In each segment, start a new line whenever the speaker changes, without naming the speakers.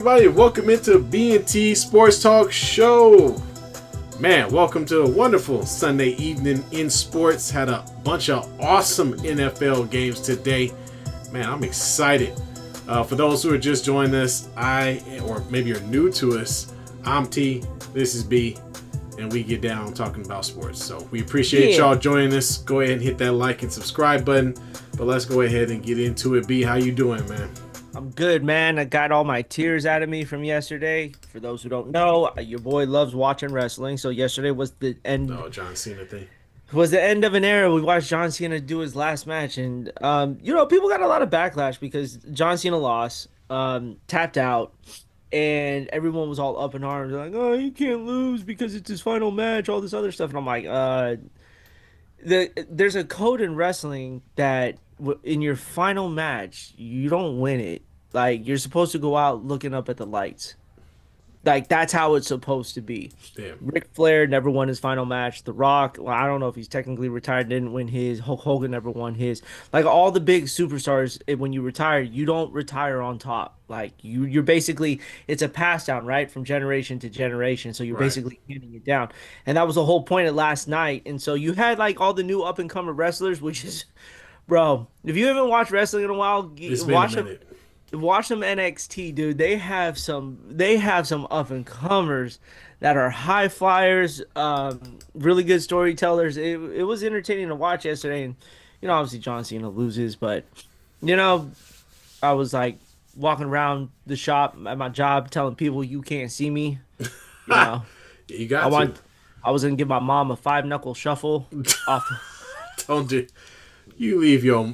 Everybody, welcome into B&T Sportstalk show. Man, welcome to a wonderful Sunday evening in sports. Had a bunch of awesome NFL games today. Man, I'm excited. For those who are just joining us, or maybe you're new to us, I'm T, this is B, and we get down talking about sports. So we appreciate y'all joining us. Go ahead and hit that like and subscribe button. But let's go ahead and get into it. B, how you doing, man?
I'm good, man. I got all my tears out of me from yesterday. For those who don't know, your boy loves watching wrestling. So yesterday was the end.
Oh, John Cena thing.
Was the end of an era. We watched John Cena do his last match, and people got a lot of backlash because John Cena lost, tapped out, and everyone was all up in arms, like, "Oh, you can't lose because it's his final match." All this other stuff, and I'm like, there's a code in wrestling that in your final match you don't win it. Like you're supposed to go out looking up at the lights. Like that's how it's supposed to be.
Damn.
Ric Flair never won his final match. The Rock, well, I don't know if he's technically retired, didn't win his. Hulk Hogan never won his. Like all the big superstars, when you retire, you don't retire on top. Like you're basically it's a pass down, right, from generation to generation. So you're
Right.
basically handing it down, and that was the whole point of last night. And so you had like all the new up and coming wrestlers, which is, bro, if you haven't watched wrestling in a while,
It's been a
watch them.
minute.
Watch them NXT, dude. They have some up and comers that are high flyers, really good storytellers. It was entertaining to watch yesterday, and obviously John Cena loses, but you know I was like walking around the shop at my job telling people you can't see me. You know
You
I
got to.
want I was gonna give my mom a five knuckle shuffle off.
Don't do. You leave your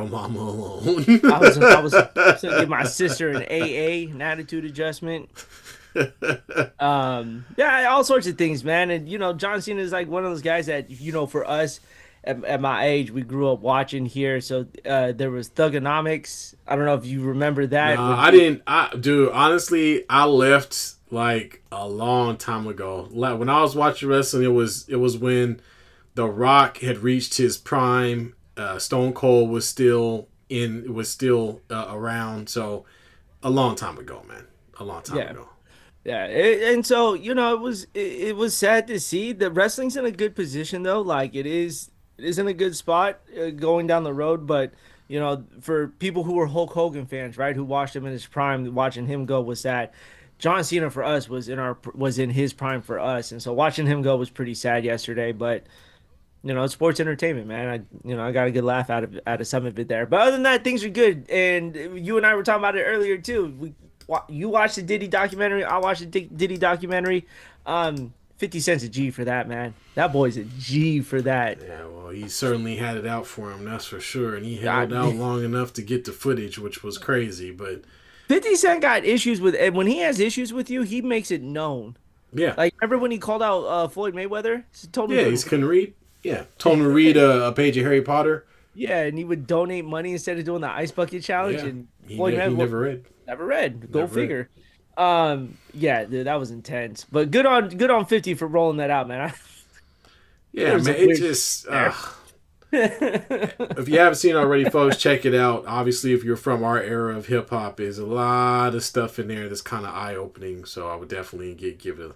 mama alone.
I was gonna give my sister an AA, an attitude adjustment. Yeah, all sorts of things, man. And John Cena is like one of those guys that for us at my age, we grew up watching here. So there was Thugonomics. I don't know if you remember that.
Nah, I didn't. Dude, honestly, I left like a long time ago. Like when I was watching wrestling, it was when The Rock had reached his prime. Stone Cold was still around. So a long time ago, man. A long time
Yeah,
ago.
yeah, and so it was sad to see the wrestling's in a good position though. Like it is in a good spot going down the road. But for people who were Hulk Hogan fans, right, who watched him in his prime, watching him go was sad. John Cena for us was in his prime for us, and so watching him go was pretty sad yesterday. But it's sports entertainment, man. I got a good laugh out of some of it there. But other than that, things are good. And you and I were talking about it earlier too. You watched the Diddy documentary. I watched the Diddy documentary. 50 cents a G for that, man. That boy's a G for that.
Yeah, well, he certainly had it out for him, that's for sure. And he held
God,
out long enough to get the footage, which was crazy. But
50 Cent got issues with, and when he has issues with you, he makes it known.
yeah,
Like, remember when he called out Floyd Mayweather? He told him
yeah,
he
he's
couldn't.
couldn't read. Yeah, told him to read a page of Harry Potter.
Yeah, and he would donate money instead of doing the ice bucket challenge.
Yeah,
And
he,
Floyd
he
Mayweather
never read.
never read. Go
Never read.
figure. Yeah, dude, that was intense. But good on 50 for rolling that out, man.
Yeah,
There's
man,
some
it
weird
just.
there.
If you haven't seen it already, folks, check it out. Obviously, if you're from our era of hip hop, there's a lot of stuff in there that's kind of eye opening. So I would definitely give it a.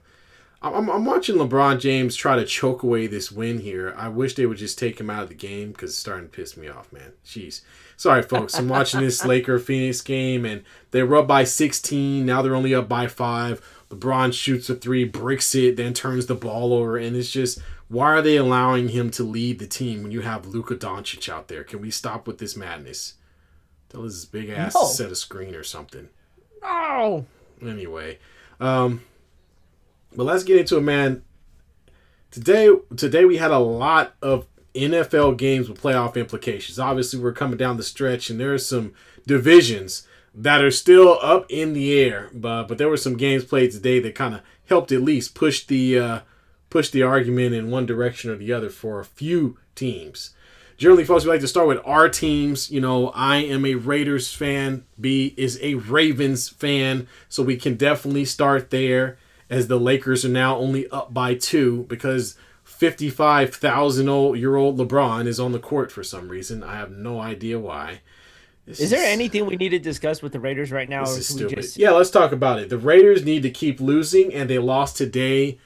I'm watching LeBron James try to choke away this win here. I wish they would just take him out of the game because it's starting to piss me off, man. Jeez. Sorry, folks. I'm watching this Laker Phoenix game, and they were up by 16. Now they're only up by 5. LeBron shoots a 3, bricks it, then turns the ball over, and it's just, why are they allowing him to lead the team when you have Luka Doncic out there? Can we stop with this madness? Tell his big ass to
No,
set a screen or something.
no.
Anyway, but let's get into it, man. Today we had a lot of NFL games with playoff implications. Obviously, we're coming down the stretch, and there are some divisions that are still up in the air. But there were some games played today that kind of helped at least push the argument in one direction or the other for a few teams. Generally, folks, we like to start with our teams. I am a Raiders fan. B is a Ravens fan. So we can definitely start there, as the Lakers are now only up by 2 because 55,000-year-old LeBron is on the court for some reason. I have no idea why. This
Is there
is
anything we need to discuss with the Raiders right now,
this
or
is
can we
stupid.
just?
Yeah, let's talk about it. The Raiders need to keep losing, and they lost today.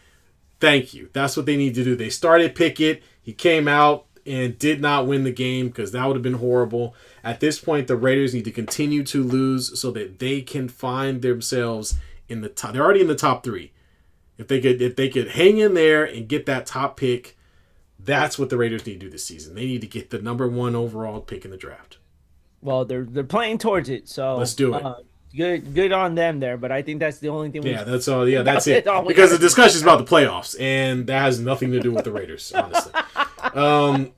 Thank you. That's what they need to do. They started Pickett. He came out and did not win the game because that would have been horrible. At this point, the Raiders need to continue to lose so that they can find themselves in the top. They're already in the top 3. If they could hang in there and get that top pick, that's what the Raiders need to do this season. They need to get the number 1 overall pick in the draft.
Well, they're playing towards it, so
Let's do it.
good on them there. But I think that's the only thing.
Yeah, that's all. Yeah, that's it.
all we
Because the
gotta do.
discussion is about the playoffs, and that has nothing to do with the Raiders, honestly.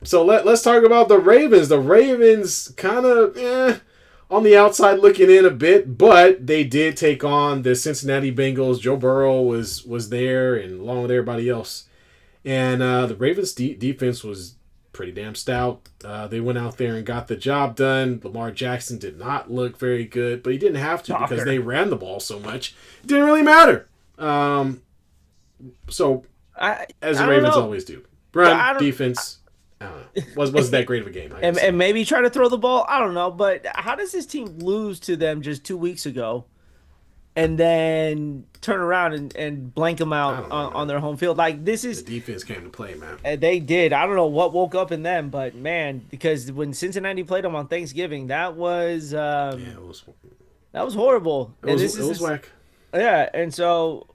So let's talk about the Ravens. The Ravens kind of on the outside looking in a bit, but they did take on the Cincinnati Bengals. Joe Burrow was there, and along with everybody else. And the Ravens' defense was pretty damn stout. They went out there and got the job done. Lamar Jackson did not look very good, but he didn't have to because they ran the ball so much. It didn't really matter. So, as the Ravens always do. Run, defense, I don't know. Wasn't that great of a game.
And maybe try to throw the ball. I don't know. But how does this team lose to them just 2 weeks ago and then turn around and blank them out on their home field? Like, this is.
The defense came to play, man.
They did. I don't know what woke up in them, but man, because when Cincinnati played them on Thanksgiving, that was
It
that was horrible.
It was whack.
Yeah, and so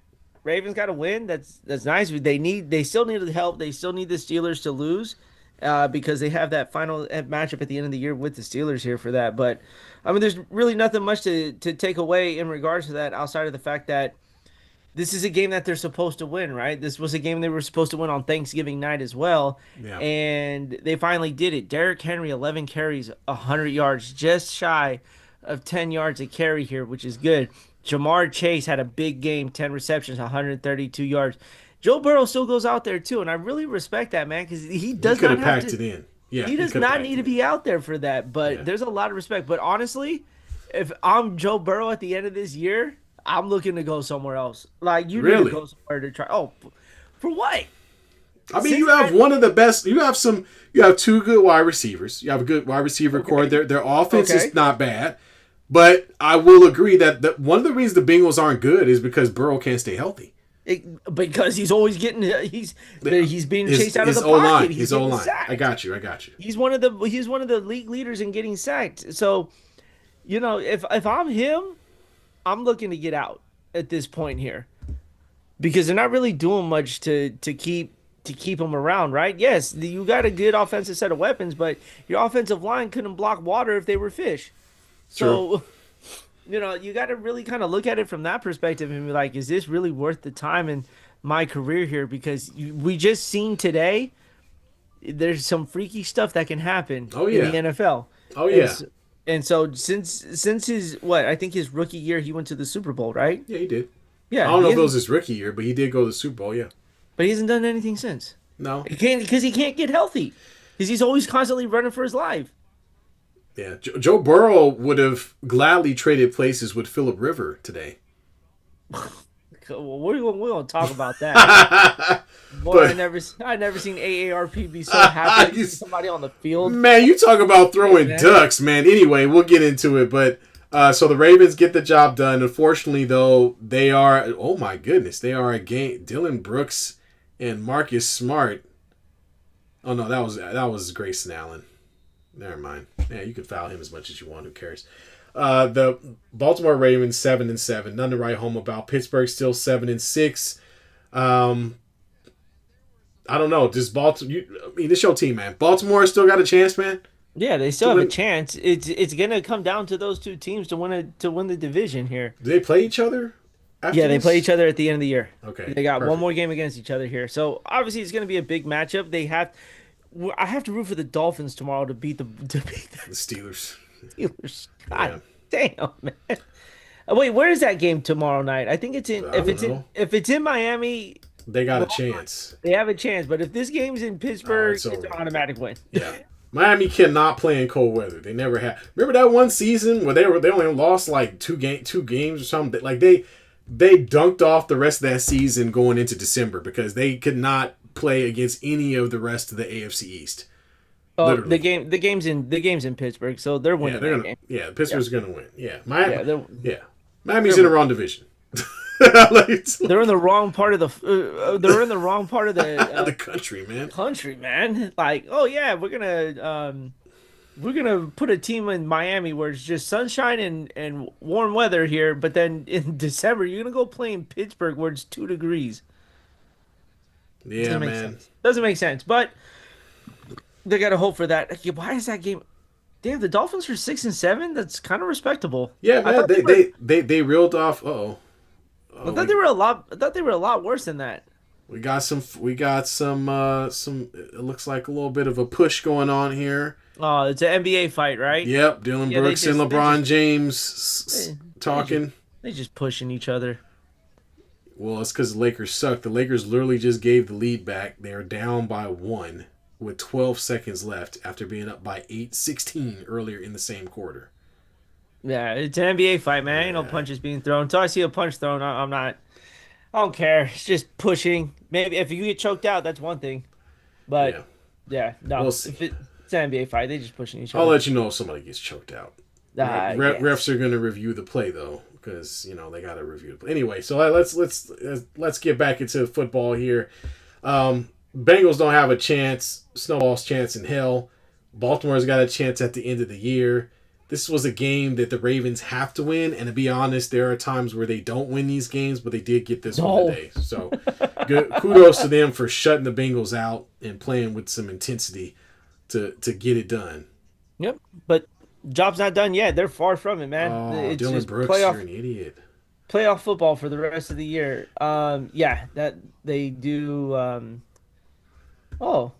Ravens got to win. That's nice. They still need the help. They still need the Steelers to lose because they have that final matchup at the end of the year with the Steelers here for that. But I mean, there's really nothing much to take away in regards to that outside of the fact that this is a game that they're supposed to win, right? This was a game they were supposed to win on Thanksgiving night as well.
Yeah.
And they finally did it. Derrick Henry, 11 carries, 100 yards, just shy of 10 yards a carry here, which is good. Jamar Chase had a big game, 10 receptions, 132 yards. Joe Burrow still goes out there too, and I really respect that, man, because he does
could
not
have packed it in. Yeah,
he does not need to be out there for that, but there's a lot of respect. But honestly, if I'm Joe Burrow at the end of this year, I'm looking to go somewhere else. Like, you need to go somewhere to try. Oh, for what?
I mean, you have one of the best. You have 2 good wide receivers. You have a good wide receiver core. Their offense is not bad. But I will agree that one of the reasons the Bengals aren't good is because Burrow can't stay healthy.
Because he's always he's being chased out of the pocket.
His O-line. I got you.
He's one of the league leaders in getting sacked. So, if I'm him, I'm looking to get out at this point here because they're not really doing much to keep him around, right? Yes, you got a good offensive set of weapons, but your offensive line couldn't block water if they were fish. So, you got to really kind of look at it from that perspective and be like, is this really worth the time in my career here? Because we just seen today, there's some freaky stuff that can happen in the NFL.
Oh, yeah.
And so since his, I think his rookie year, he went to the Super Bowl, right?
Yeah, he did.
Yeah.
I don't know if it was his rookie year, but he did go to the Super Bowl, yeah.
But he hasn't done anything since.
No.
He can't because he can't get healthy. Because he's always constantly running for his life.
Yeah, Joe Burrow would have gladly traded places with Phillip Rivers today.
Well, we're going to talk about that. Boy, I never seen AARP be so happy to see somebody on the field.
Man, you talk about throwing ducks, man. Anyway, we'll get into it. But so the Ravens get the job done. Unfortunately, though, they are, oh my goodness, they are a game. Dylan Brooks and Marcus Smart. Oh, no, that was Grayson Allen. Never mind. Yeah, you can foul him as much as you want. Who cares? The Baltimore Ravens 7-7. None to write home about. Pittsburgh still 7-6. I don't know. Does Baltimore? This your team, man. Baltimore still got a chance, man.
Yeah, they still have a chance. It's gonna come down to those 2 teams to win the division here.
Do they play each other?
They play each other at the end of the year.
Okay,
they got one more game against each other here. So obviously it's gonna be a big matchup. I have to root for the Dolphins tomorrow to beat the
Steelers.
God damn, man. Wait, where is that game tomorrow night? I think it's in. If it's in Miami,
they got a chance.
They have a chance, but if this game's in Pittsburgh, it's an automatic win.
Yeah, Miami cannot play in cold weather. They never have. Remember that one season where they only lost like two games or something. Like they dunked off the rest of that season going into December because they could not play against any of the rest of the AFC East.
Oh, the
Literally.
game, the game's in Pittsburgh, so they're
Yeah,
winning
they're
that
gonna.
game.
Yeah,
Yeah,
Pittsburgh's gonna win. Yeah,
yeah,
Yeah, Miami's
they're
in the
winning.
wrong division. Like,
They're in the wrong part of they're in the wrong part of the
the country, man.
country, man. Like, oh yeah, we're gonna put a team in Miami where it's just sunshine and warm weather here, but then in December you're gonna go play in Pittsburgh where it's 2 degrees.
Yeah,
Doesn't make
man.
sense. Doesn't make sense. But they gotta hope for that. Yeah, why is that game? Damn, the Dolphins are 6-7. That's kind of respectable.
Yeah,
I
man.
thought they were.
They reeled off. Oh,
I
oh,
thought they were a lot. I thought they were a lot worse than that.
we got some. We got some. It looks like a little bit of a push going on here.
Oh, it's an NBA fight, right?
Yep, Dylan
Yeah, they
Brooks and
just they
LeBron
just
James
they, they just
talking.
they just pushing each other.
Well, it's because the Lakers suck. The Lakers literally just gave the lead back. They are down by one with 12 seconds left after being up by 8-16 earlier in the same quarter.
Yeah, it's an NBA fight, man. Ain't no
Yeah,
punches being thrown. Until I see a punch thrown, I'm not. I don't care. It's just pushing. Maybe if you get choked out, that's one thing. But
yeah.
yeah, no.
We'll see.
If it's an NBA fight, they just pushing each
I'll
other.
let you know if somebody gets choked out.
Yes.
Refs are going to review the play though, because they got to review the play. Anyway, so let's get back into football here. Bengals don't have a chance. Snowball's chance in hell. Baltimore's got a chance at the end of the year. This was a game that the Ravens have to win, and to be honest, there are times where they don't win these games, but they did get this one
No.
today. So, kudos to them for shutting the Bengals out and playing with some intensity to get it done.
Yep. But job's not done yet. They're far from it, man.
Oh,
It's
Dylan
just
Brooks, you're an idiot.
playoff football for the rest of the year. Yeah, that they do. Oh,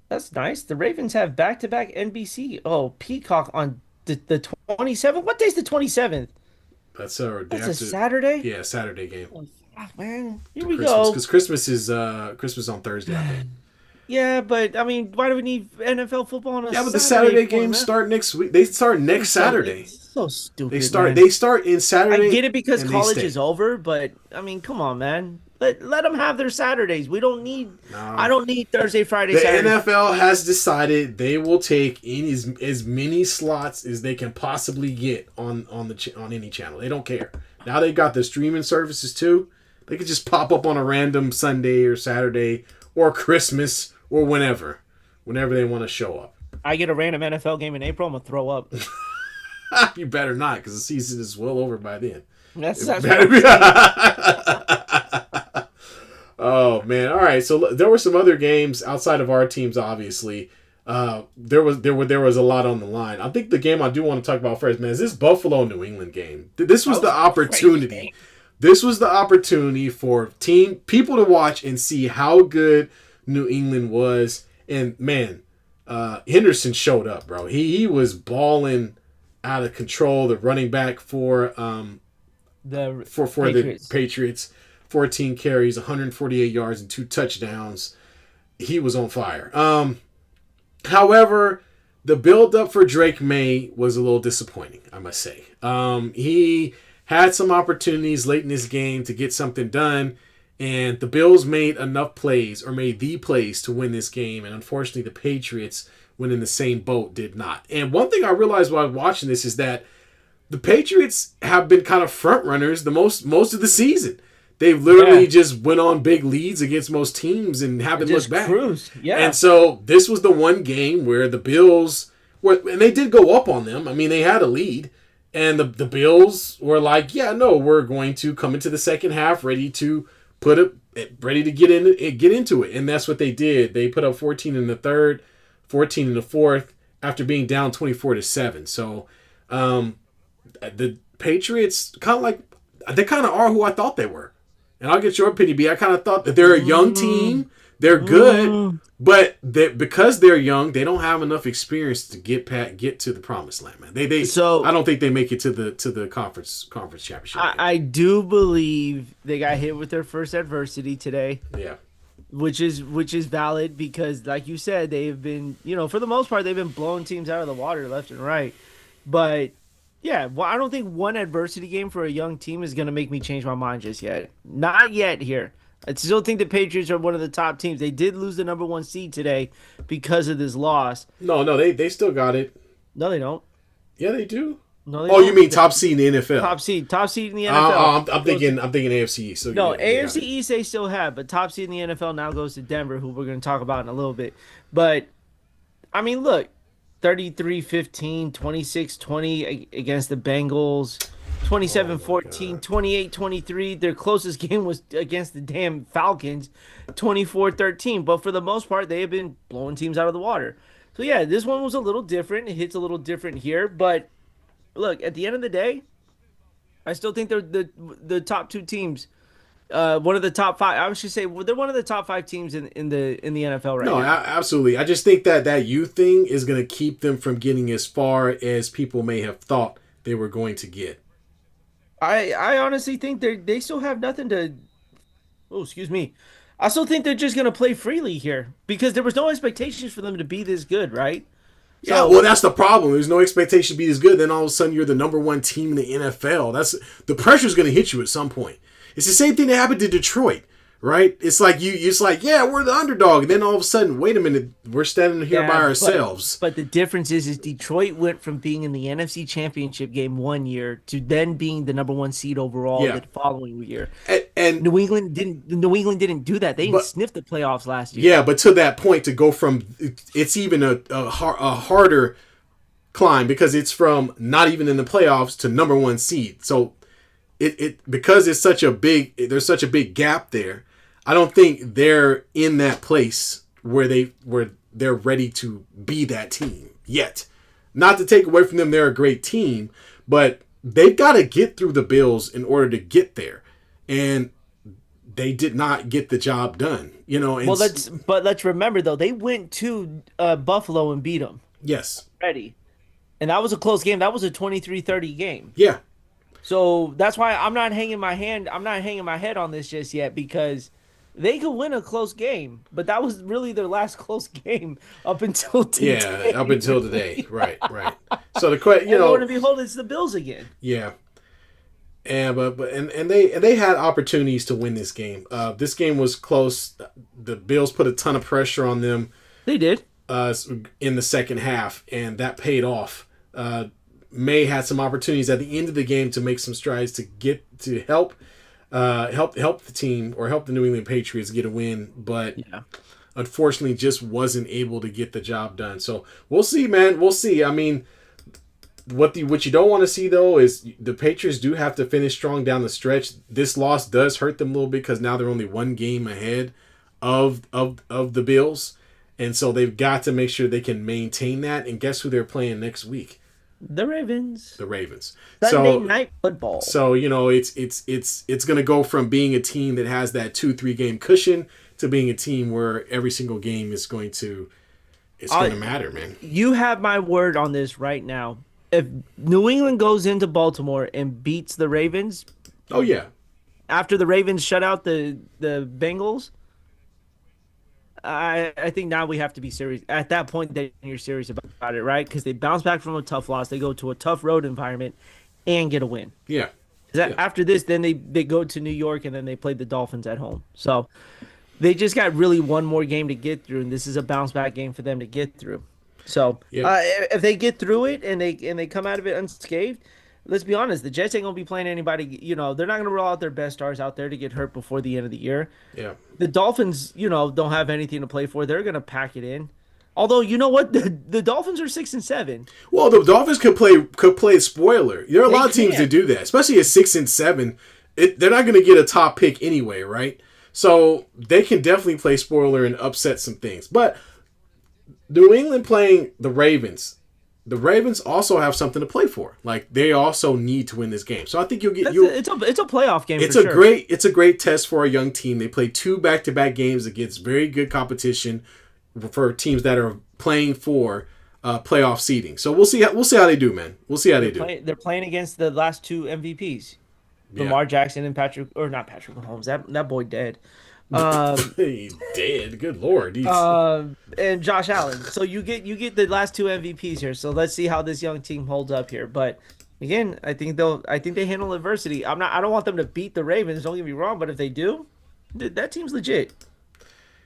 that's nice. The Ravens have back-to-back NBC. Oh, Peacock on the 27th. What day's the 27th?
That's they
That's
have
a
to,
Saturday.
yeah, Saturday game
Oh, fuck, man. Here
for
we
Christmas
go.
because Christmas is Christmas on Thursday, I think.
Yeah, but I mean, why do we need NFL football on a
Yeah, but the
Saturday
Saturday
for,
games
man?
start next week. They start next Saturday.
It's so
They
stupid,
start
man.
they start in
I
Saturday
get it because
and they
college is
stay.
over, but I mean, come on, man. Let them have their Saturdays. We don't need. I
No.
don't need Thursday, Friday,
The
Saturday.
NFL has decided they will take in as many slots as they can possibly get on any channel. They don't care. Now they've got the streaming services too. They could just pop up on a random Sunday or Saturday or Christmas or whenever they want to show up.
I get a random NFL game in April, I'm gonna throw up.
You better not, because the season is well over by then.
That's what
Better
I'm
be-
saying.
Oh man! All right, so there were some other games outside of our teams. Obviously, there was a lot on the line. I think the game I do want to talk about first, man, is this Buffalo New England game. This was
That
the
was a crazy
opportunity.
game.
This was the opportunity for people to watch and see how good New England was. And man, Henderson showed up, bro. He was balling out of control. The running back
The
for the
Patriots.
Patriots, 14 carries, 148 yards, and 2 touchdowns. He was on fire. However, the build up for Drake May was a little disappointing, I must say. He had some opportunities late in this game to get something done, and the Bills made enough plays, or made the plays, to win this game, and unfortunately the Patriots, when in the same boat, did not. And one thing I realized while watching this is that the Patriots have been kind of front runners the most of the season. They've literally
Yeah.
just went on big leads against most teams and haven't
Just
looked back.
cruised. Yeah.
And so this was the one game where the Bills were, and they did go up on them. I mean, they had a lead, and the Bills were like, "Yeah, no, we're going to come into the second half ready to get into it," and that's what they did. They put up 14 in the third, 14 in the fourth, after being down 24-7. So the Patriots they kind of are who I thought they were. And I'll get your opinion, B. I kind of thought that they're a young team. They're good, but because they're young, they don't have enough experience to get to the promised land, man.
So
I don't think they make it to the conference championship game.
I do believe they got hit with their first adversity today,
Yeah.
which is valid because, like you said, they've been, for the most part, they've been blowing teams out of the water left and right. But yeah, well, I don't think one adversity game for a young team is gonna make me change my mind just yet. Not yet here. I still think the Patriots are one of the top teams. They did lose the number one seed today because of this loss.
No, no, they still got it.
No, they don't.
Yeah, they do.
No, they
Oh, you
don't.
mean top seed in the NFL?
Top seed in the NFL.
I'm thinking AFC. So
No,
yeah, they got
AFC
it.
East they still have, but top seed in the NFL now goes to Denver, who we're going to talk about in a little bit. But I mean, look, 33-15, 26-20 against the Bengals,
Oh my
27-14,
god.
28-23. Their closest game was against the damn Falcons, 24-13. But for the most part, they have been blowing teams out of the water. So yeah, this one was a little different. It hits a little different here, but look, at the end of the day, I still think they're the top two teams. One of the top five. I should say they're one of the top five teams in the NFL right
No,
now.
absolutely. I just think that that youth thing is going to keep them from getting as far as people may have thought they were going to get.
I honestly think they still have nothing to. Oh, excuse me. I still think they're just gonna play freely here because there was no expectations for them to be this good, right?
Yeah,
So
well, that's the problem. There's no expectation to be as good. Then all of a sudden, you're the number one team in the NFL. That's the pressure's going to hit you at some point. It's the same thing that happened to Detroit, right? It's like you. It's like, yeah, we're the underdog, and then all of a sudden, wait a minute, we're standing here by
yeah,
ourselves.
but the difference is Detroit went from being in the NFC Championship game one year to then being the number one seed overall
Yeah,
the following year.
and
New England didn't do that. They didn't
but
sniff the playoffs last year.
yeah, but to that point, to go from it's even a harder climb because it's from not even in the playoffs to number one seed. So it because it's such a big there's such a big gap there. I don't think they're in that place where they're ready to be that team yet. Not to take away from them, they're a great team, but they've got to get through the Bills in order to get there, and they did not get the job done. You know, and
Well, let's remember though they went to Buffalo and beat them
yes,
already, and that was a close game. That was a 23-30 game.
yeah,
So that's why I'm not hanging my hand. I'm not hanging my head on this just yet because they could win a close game, but that was really their last close game up until
yeah,
today.
up until today, right, right. So the question,
And lo and behold, it's the Bills again.
yeah, and they had opportunities to win this game. This game was close. The Bills put a ton of pressure on them
They did.
in the second half, and that paid off. May had some opportunities at the end of the game to make some strides to get to help the team or help the New England Patriots get a win, but
Yeah.
unfortunately just wasn't able to get the job done. So we'll see, man. We'll see. I mean, what you don't want to see though is the Patriots do have to finish strong down the stretch. This loss does hurt them a little bit because now they're only one game ahead of the Bills, and so they've got to make sure they can maintain that. And guess who they're playing next week?
The Ravens.
The Ravens.
Sunday
So
night football.
you know it's going to go from being a team that has that 2-3 game cushion to being a team where every single game is going to matter, man.
You have my word on this right now. If New England goes into Baltimore and beats the Ravens
Oh yeah,
after the Ravens shut out the Bengals, I think now we have to be serious. At that point, then you're serious about it, right? Because they bounce back from a tough loss, they go to a tough road environment, and get a win.
yeah,
'Cause
yeah.
after this, then they go to New York and then they play the Dolphins at home. So they just got really one more game to get through, and this is a bounce back game for them to get through. So
Yeah.
if they get through it and they come out of it unscathed, let's be honest, the Jets ain't gonna be playing anybody. They're not gonna roll out their best stars out there to get hurt before the end of the year.
Yeah.
The Dolphins, don't have anything to play for. They're gonna pack it in. Although you know what, the Dolphins are 6-7.
Well, the Dolphins could play spoiler. There are a
They
lot of teams
can.
that do that, especially at 6-7. They're not going to get a top pick anyway, right? So they can definitely play spoiler and upset some things. But New England playing the Ravens. The Ravens also have something to play for. Like they also need to win this game. So I think you'll get you.
It's a playoff game.
It's
for
a
sure.
great test for a young team. They play 2 back-to-back games against very good competition for teams that are playing for playoff seeding. So we'll see how they do, man. We'll see how they do.
They're playing against the last two MVPs,
Yeah.
Lamar Jackson and not Patrick Mahomes. That boy dead.
He's dead. Good lord.
And Josh Allen. So you get the last two MVPs here. So let's see how this young team holds up here. But again, I think they handle adversity. I don't want them to beat the Ravens. Don't get me wrong, but if they do, That team's legit.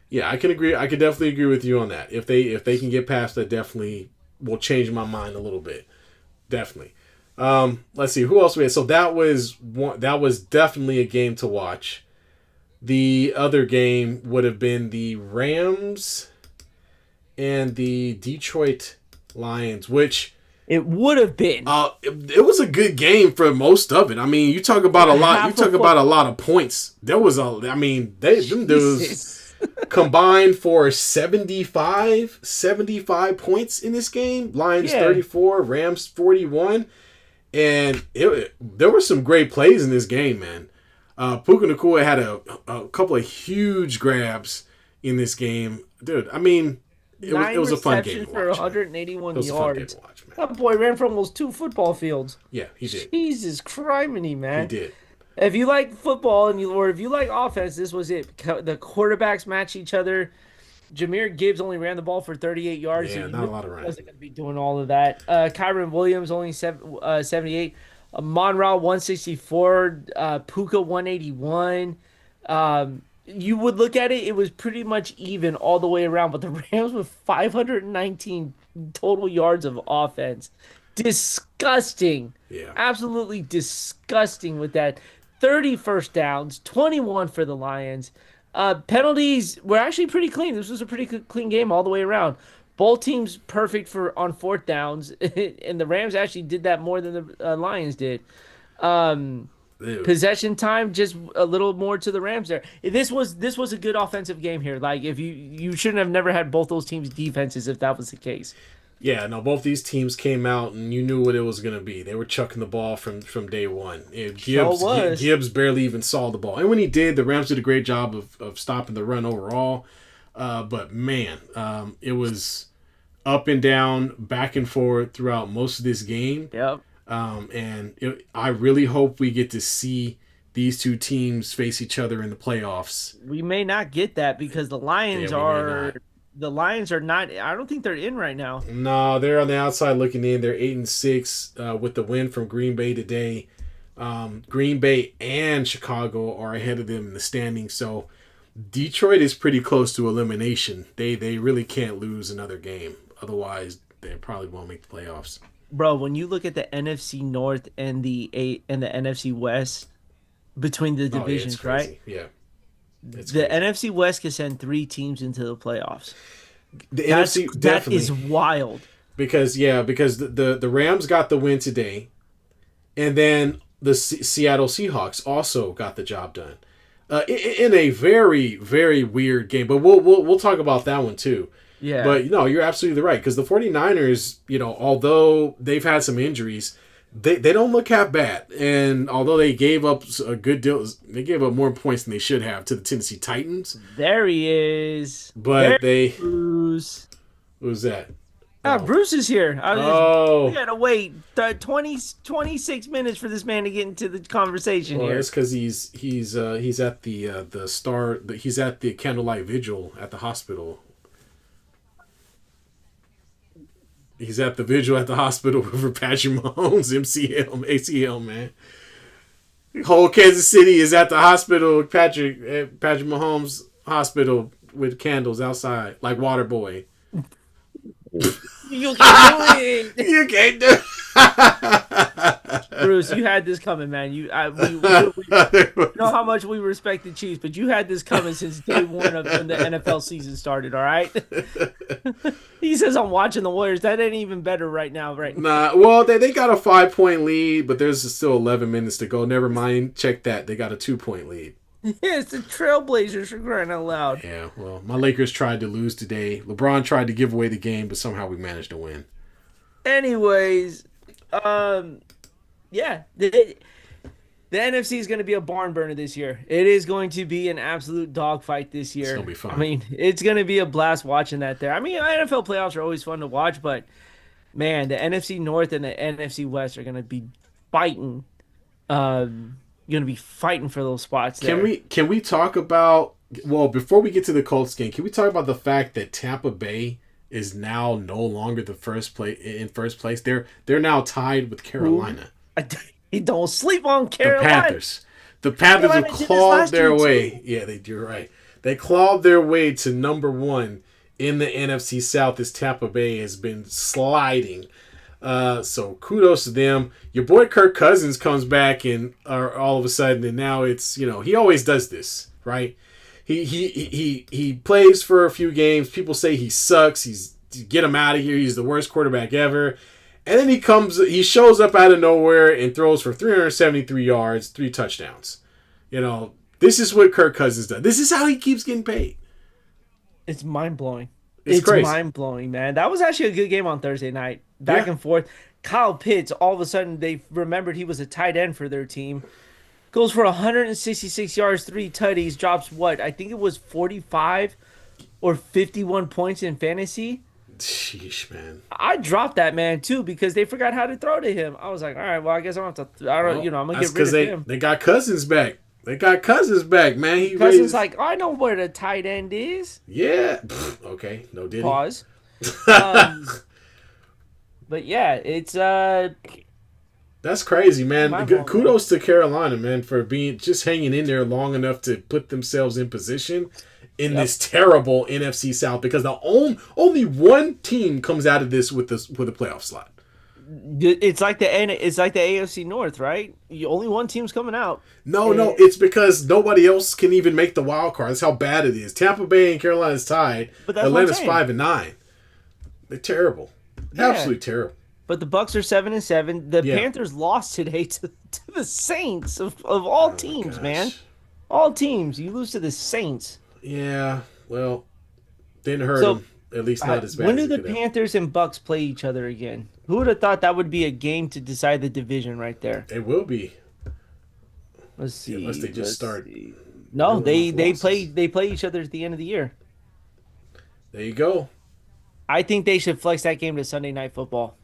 Yeah, I can agree. I can definitely agree with you on that. If they can get past that, definitely will change my mind a little bit. Definitely. Let's see who else we had. So that was one. That was definitely a game to watch. The other game would have been the Rams and the Detroit Lions, which
It would have been
it was a good game for most of it. I mean, you talk about a lot. You talk about a lot of points. There was a. I mean, them dudes combined for 75 points in this game. Lions 34, Rams 41, and there were some great plays in this game, man. Puka Nacua had a couple of huge grabs in this game, dude. I mean. It was a fun game to watch.
For 181
yards.
Watch, that boy ran for almost 2 football fields.
Yeah, he did.
Jesus criminy, man.
He did.
If you like football or if you like offense, this was it. The quarterbacks match each other. Jahmyr Gibbs only ran the ball for 38 yards.
Yeah,
so
not a lot of running.
Wasn't going to be doing all of that. Kyron Williams only 78. Monroe 164. Puka 181. You would look at it, it was pretty much even all the way around, but the Rams with 519 total yards of offense. Disgusting.
Yeah.
Absolutely disgusting with that. 30 first downs, 21 for the Lions. Penalties were actually pretty clean. This was a pretty clean game all the way around. Both teams perfect on 4th downs, and the Rams actually did that more than the Lions did. Possession time, just a little more to the Rams there. This was a good offensive game here. Like if you shouldn't have never had both those teams' defenses if that was the case.
Yeah, no, both these teams came out and you knew what it was going to be. They were chucking the ball from day one. Gibbs barely even saw the ball, and when he did, the Rams did a great job of stopping the run overall. But man, it was up and down, back and forth throughout most of this game.
Yep.
I really hope we get to see these two teams face each other in the playoffs.
We may not get that because the Lions are not. I don't think they're in right now.
No, they're on the outside looking in. They're 8-6 with the win from Green Bay today. Green Bay and Chicago are ahead of them in the standings. So Detroit is pretty close to elimination. They really can't lose another game. Otherwise, they probably won't make the playoffs.
Bro, when you look at the NFC North and the NFC West between the divisions, right?
Yeah.
The NFC West can send 3 teams into the playoffs.
NFC
that is wild.
Because the Rams got the win today, and then the Seattle Seahawks also got the job done. In a very, very weird game, but we'll talk about that one too.
Yeah.
But you're absolutely right, because the 49ers, although they've had some injuries, they don't look half bad. And although they gave up a good deal, they gave up more points than they should have to the Tennessee Titans.
There he is.
But
Bruce.
Who's that?
Bruce is here. We gotta wait 26 minutes for this man to get into the conversation here.
It's because he's at he's at the candlelight vigil at the hospital. He's at the vigil at the hospital for Patrick Mahomes, ACL, man. Whole Kansas City is at the hospital, Patrick Mahomes hospital with candles outside, like Waterboy.
You can't do it.
You can't do it.
Bruce, you had this coming, man. We know how much we respect the Chiefs, but you had this coming since day one of when the NFL season started, all right? He says I'm watching the Warriors. That ain't even better right now, right?
Nah, well, they got a 5-point lead, but there's still 11 minutes to go. Never mind. Check that. They got a 2-point lead.
Yeah, it's the Trailblazers for crying out loud.
Yeah, well, my Lakers tried to lose today. LeBron tried to give away the game, but somehow we managed to win.
Anyways, yeah, the NFC is going to be a barn burner this year. It is going to be an absolute dogfight this year.
It's going to be fun.
I mean, it's going to be a blast watching that there. I mean, NFL playoffs are always fun to watch, but man, the NFC North and the NFC West are going to be fighting. Going to be fighting for those spots there.
Can we talk about, well, before we get to the Colts game, can we talk about the fact that Tampa Bay is now no longer the first place? They're now tied with Carolina.
You don't sleep on Carolina.
The Panthers. The Panthers have
Carolina did this
clawed
last
their
year
way.
too.
Yeah, you're right. They clawed their way to number one in the NFC South as Tampa Bay has been sliding. So kudos to them. Your boy Kirk Cousins comes back and all of a sudden, and now it's he always does this, right? He plays for a few games. People say he sucks. Get him out of here. He's the worst quarterback ever. And then he shows up out of nowhere and throws for 373 yards, 3 touchdowns. This is what Kirk Cousins does. This is how he keeps getting paid.
It's mind blowing.
It's crazy.
Mind blowing, man. That was actually a good game on Thursday night. Back and forth. Kyle Pitts, all of a sudden, they remembered he was a tight end for their team. Goes for 166 yards, 3 tutties, drops what? I think it was 45 or 51 points in fantasy.
Sheesh, man.
I dropped that man too because they forgot how to throw to him. I was like, all right, well, I guess I don't have to. I'm gonna get rid of him.
They got Cousins back. Man.
Cousins like, I know where the tight end is.
Yeah. Okay. No diddy.
Pause. But yeah, it's
That's crazy, man. Kudos
man.
to Carolina, man, for just hanging in there long enough to put themselves in position in this terrible NFC South because the only one team comes out of this with a playoff slot.
It's like the AFC North, right? Only one team's coming out.
No, it's because nobody else can even make the wild card. That's how bad it is. Tampa Bay and Carolina's tied. But Atlanta's 5-9. They're terrible. Yeah. Absolutely terrible.
But the Bucks are 7-7. The Panthers lost today to the Saints of all teams, man. All teams. You lose to the Saints.
Yeah, well, didn't hurt them. At least not as bad.
When do the Panthers and Bucks play each other again? Who would have thought that would be a game to decide the division right there?
It will be.
Let's see.
Unless they just start.
No, they play each other at the end of the year.
There you go.
I think they should flex that game to Sunday Night Football.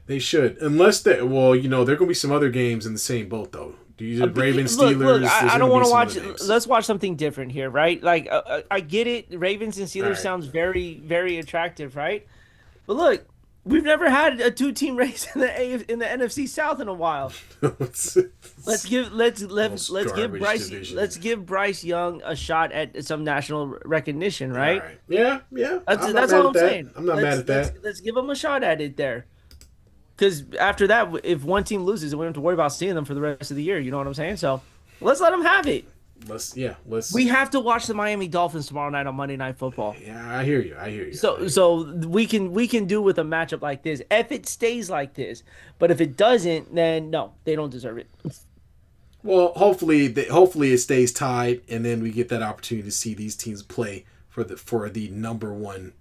They should, unless there going to be some other games in the same boat though. Ravens, Steelers.
Look, I don't want to watch. Let's watch something different here, right? Like I get it. Ravens and Steelers sounds very, very attractive, right? But look, we've never had a 2-team race in the NFC South in a while. Let's give Bryce Young a shot at some national recognition, right?
Yeah.
That's all I'm saying.
I'm not mad at that.
Let's give him a shot at it there. Because after that, if one team loses, we don't have to worry about seeing them for the rest of the year. You know what I'm saying? So let's let them have it. We have to watch the Miami Dolphins tomorrow night on Monday Night Football.
Yeah, I hear you.
So we can do with a matchup like this if it stays like this. But if it doesn't, then no, they don't deserve it.
Well, hopefully it stays tied, and then we get that opportunity to see these teams play for the number one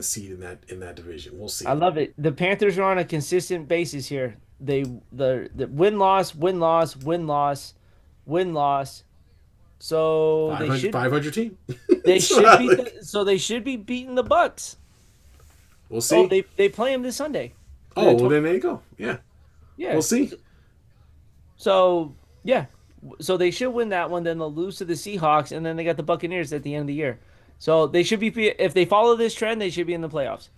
seed in that division. We'll see.
I love it. The Panthers are on a consistent basis here. The win-loss. So
500 team.
They should be beating the Bucks.
We'll see.
Oh, they play them this Sunday.
Oh, well, then there you go. Yeah. We'll see.
So so they should win that one. Then they'll lose to the Seahawks, and then they got the Buccaneers at the end of the year. So they should be, if they follow this trend, they should be in the playoffs.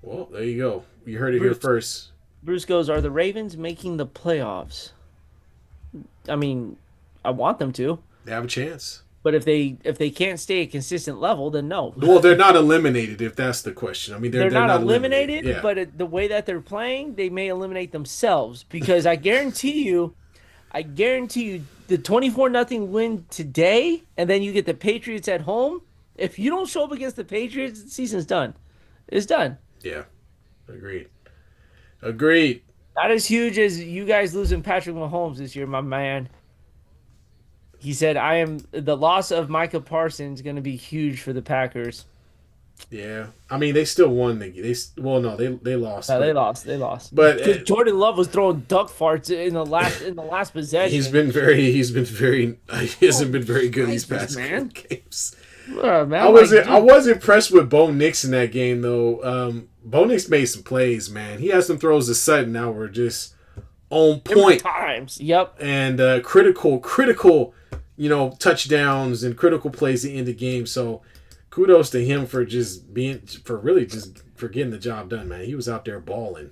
Well, there you go. You heard it here first.
Bruce goes, are the Ravens making the playoffs? I mean, I want them to.
They have a chance.
But if they can't stay at a consistent level, then no.
Well, they're not eliminated if that's the question. I mean, they're
not eliminated, but the way that they're playing, they may eliminate themselves because I guarantee you the 24-0 win today, and then you get the Patriots at home. If you don't show up against the Patriots, the season's done. It's done.
Yeah. Agreed.
Not as huge as you guys losing Patrick Mahomes this year, my man. He said, the loss of Micah Parsons is going to be huge for the Packers.
Yeah. I mean, they still won. They lost.
No, they lost.
But
because Jordan Love was throwing duck farts in the last possession.
He hasn't been very good these past games.
Man,
I was impressed with Bo Nix in that game though. Bo Nix made some plays, man. He has some throws to Sutton now were just on point
times. Yep.
And critical, touchdowns and critical plays at the end of the game. So kudos to him for getting the job done, man. He was out there balling.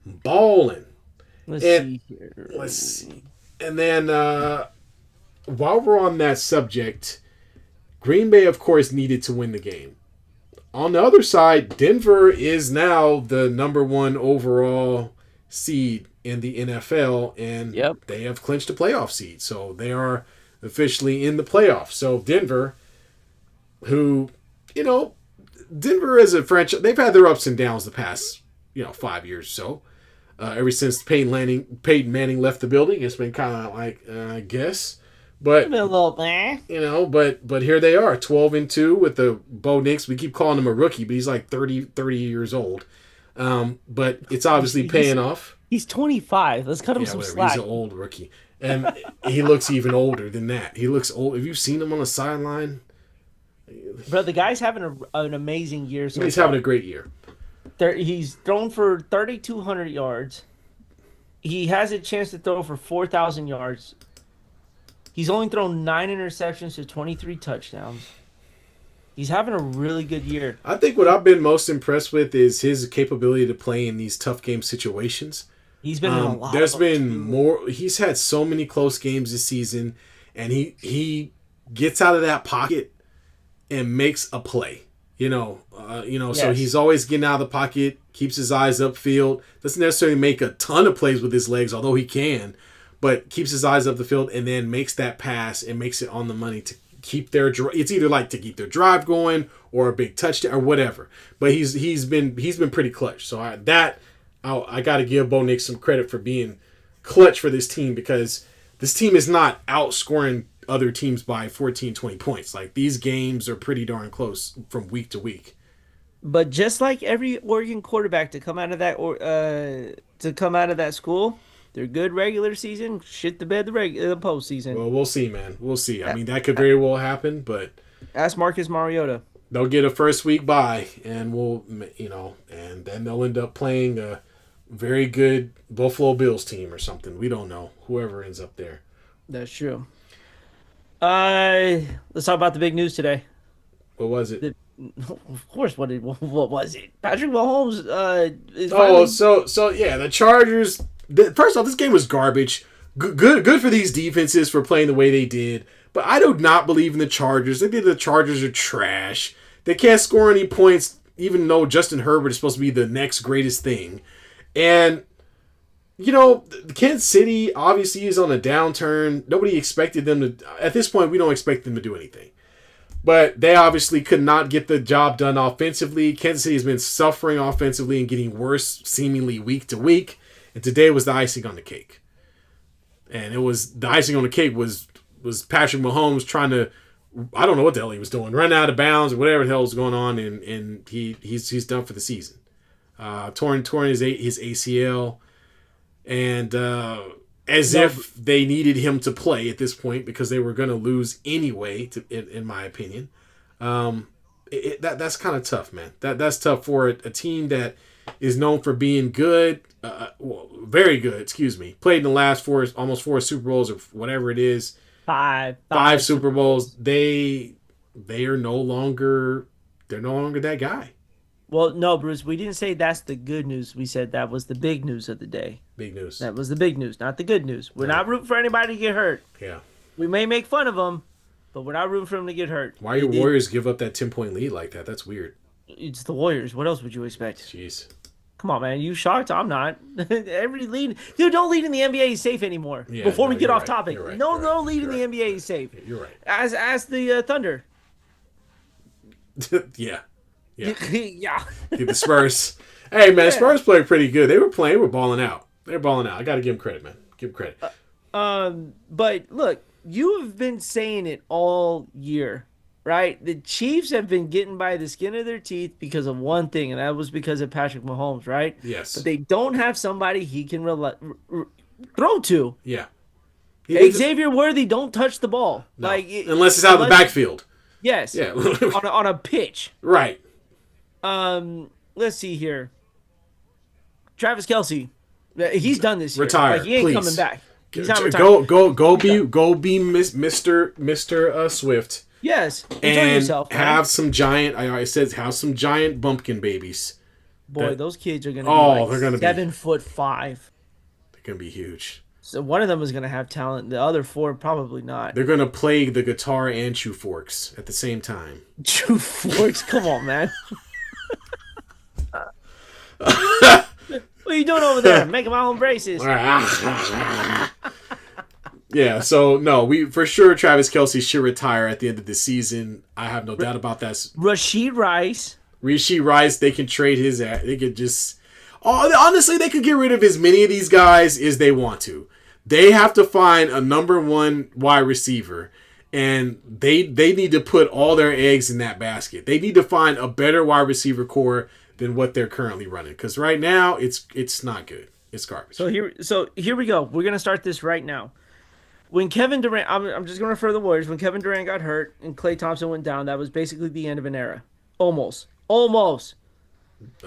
Let's see here.
Let's see. And then while we're on that subject, Green Bay, of course, needed to win the game. On the other side, Denver is now the number one overall seed in the NFL, and
Yep.
they have clinched a playoff seed. So they are officially in the playoffs. So Denver, who, you know, Denver as a franchise, they've had their ups and downs the past, 5 years or so. Ever since Peyton Manning left the building, it's been kind of like, I guess.
A
But
little bit.
but here they are, 12-2 with the Bo Nix. We keep calling him a rookie, but he's like 30 years old. But it's obviously paying off.
He's 25. Let's cut him
Yeah,
some
whatever.
slack.
He's an old rookie, and he looks even older than that. He looks old. Have you seen him on the sideline?
Bro, the guy's having an amazing year. So
He's
far.
having a great year.
He's thrown for 3,200 yards. He has a chance to throw for 4,000 yards. He's only thrown 9 interceptions to 23 touchdowns. He's having a really good year.
I think what I've been most impressed with is his capability to play in these tough game situations.
He's been in a lot.
There's
of them,
been
too.
more. He's had so many close games this season, and he gets out of that pocket and makes a play. So
Yes.
he's always getting out of the pocket, keeps his eyes upfield. Doesn't necessarily make a ton of plays with his legs, although he can, but keeps his eyes up the field and then makes that pass and makes it on the money to keep their. It's either like to keep their drive going or a big touchdown or whatever. But he's been pretty clutch. So I got to give Bo Nix some credit for being clutch for this team, because this team is not outscoring other teams by 14, 20 points. Like, these games are pretty darn close from week to week.
But just like every Oregon quarterback to come out of that school, they're good regular season, shit the bed the postseason.
Well, we'll see, man. We'll see. I mean, that could very well happen, but
Ask Marcus Mariota.
they'll get a first week bye, and and then they'll end up playing a very good Buffalo Bills team or something. We don't know. Whoever ends up there.
That's true. Let's talk about the big news today.
What was it?
Of course, what was it? Patrick Mahomes is
Oh,
finally...
so yeah, the Chargers. First off, this game was garbage. Good for these defenses for playing the way they did, but I do not believe in the Chargers. I think the Chargers are trash. They can't score any points, even though Justin Herbert is supposed to be the next greatest thing. And Kansas City obviously is on a downturn. Nobody expected them to. At this point, we don't expect them to do anything. But they obviously could not get the job done offensively. Kansas City has been suffering offensively and getting worse seemingly week to week. And today was the icing on the cake. And the icing on the cake was Patrick Mahomes trying to, I don't know what the hell he was doing, run out of bounds or whatever the hell was going on, and he's done for the season. Torn his ACL, and if they needed him to play at this point because they were going to lose anyway, in my opinion. That's kind of tough, man. That's tough for a team that is known for being good, very good, excuse me. Played in the last almost four Super Bowls or whatever it is.
Five
Super Bowls. They are no longer that guy.
Well, no, Bruce, we didn't say that's the good news. We said that was the big news of the day.
Big news.
That was the big news, not the good news. We're not rooting for anybody to get hurt.
Yeah.
We may make fun of them, but we're not rooting for them to get hurt.
Why your Warriors give up that 10-point lead like that? That's weird.
It's the Warriors. What else would you expect?
Jeez.
Come on, man. You shocked? I'm not. Every lead. Dude, no lead in the NBA is safe anymore.
Yeah,
Before we get off
right.
topic.
Right.
No lead in the NBA is safe.
You're right.
As the Thunder.
Yeah.
Yeah.
The Spurs. Hey, man, Spurs played pretty good. They were balling out. They're balling out. I got to give them credit, man. Give them credit.
But look, you have been saying it all year, right? The Chiefs have been getting by the skin of their teeth because of one thing, and that was because of Patrick Mahomes, right?
Yes.
But they don't have somebody he can throw to.
Yeah.
Xavier Worthy don't touch the ball.
No. Unless it's out of the backfield.
Yes.
Yeah.
on a pitch.
Right.
Let's see here. Travis Kelce, he's done this year.
Retire.
Like, he ain't
please.
coming back. He's not retiring.
Go be Mr. Swift.
Yes. Enjoy
And
yourself. Man.
have some giant. I said have some giant bumpkin babies.
Boy, those kids are gonna.
Oh,
be like
they're gonna be
7'5".
They're gonna be huge.
So one of them is going to have talent. The other four probably not.
They're gonna play the guitar and chew forks at the same time.
True Forks, come on, man. What are you doing over there? Making my own braces.
Yeah, so no, we for sure Travis Kelce should retire at the end of the season. I have no doubt about that.
Rashid Rice.
Rishi Rice, they can trade his. They could just. Oh, honestly, they could get rid of as many of these guys as they want to. They have to find a number one wide receiver, and they need to put all their eggs in that basket. They need to find a better wide receiver core than what they're currently running. Because right now, it's not good. It's garbage.
So here we go. We're gonna start this right now. When Kevin Durant, I'm just gonna refer to the Warriors. When Kevin Durant got hurt and Klay Thompson went down, that was basically the end of an era. Almost.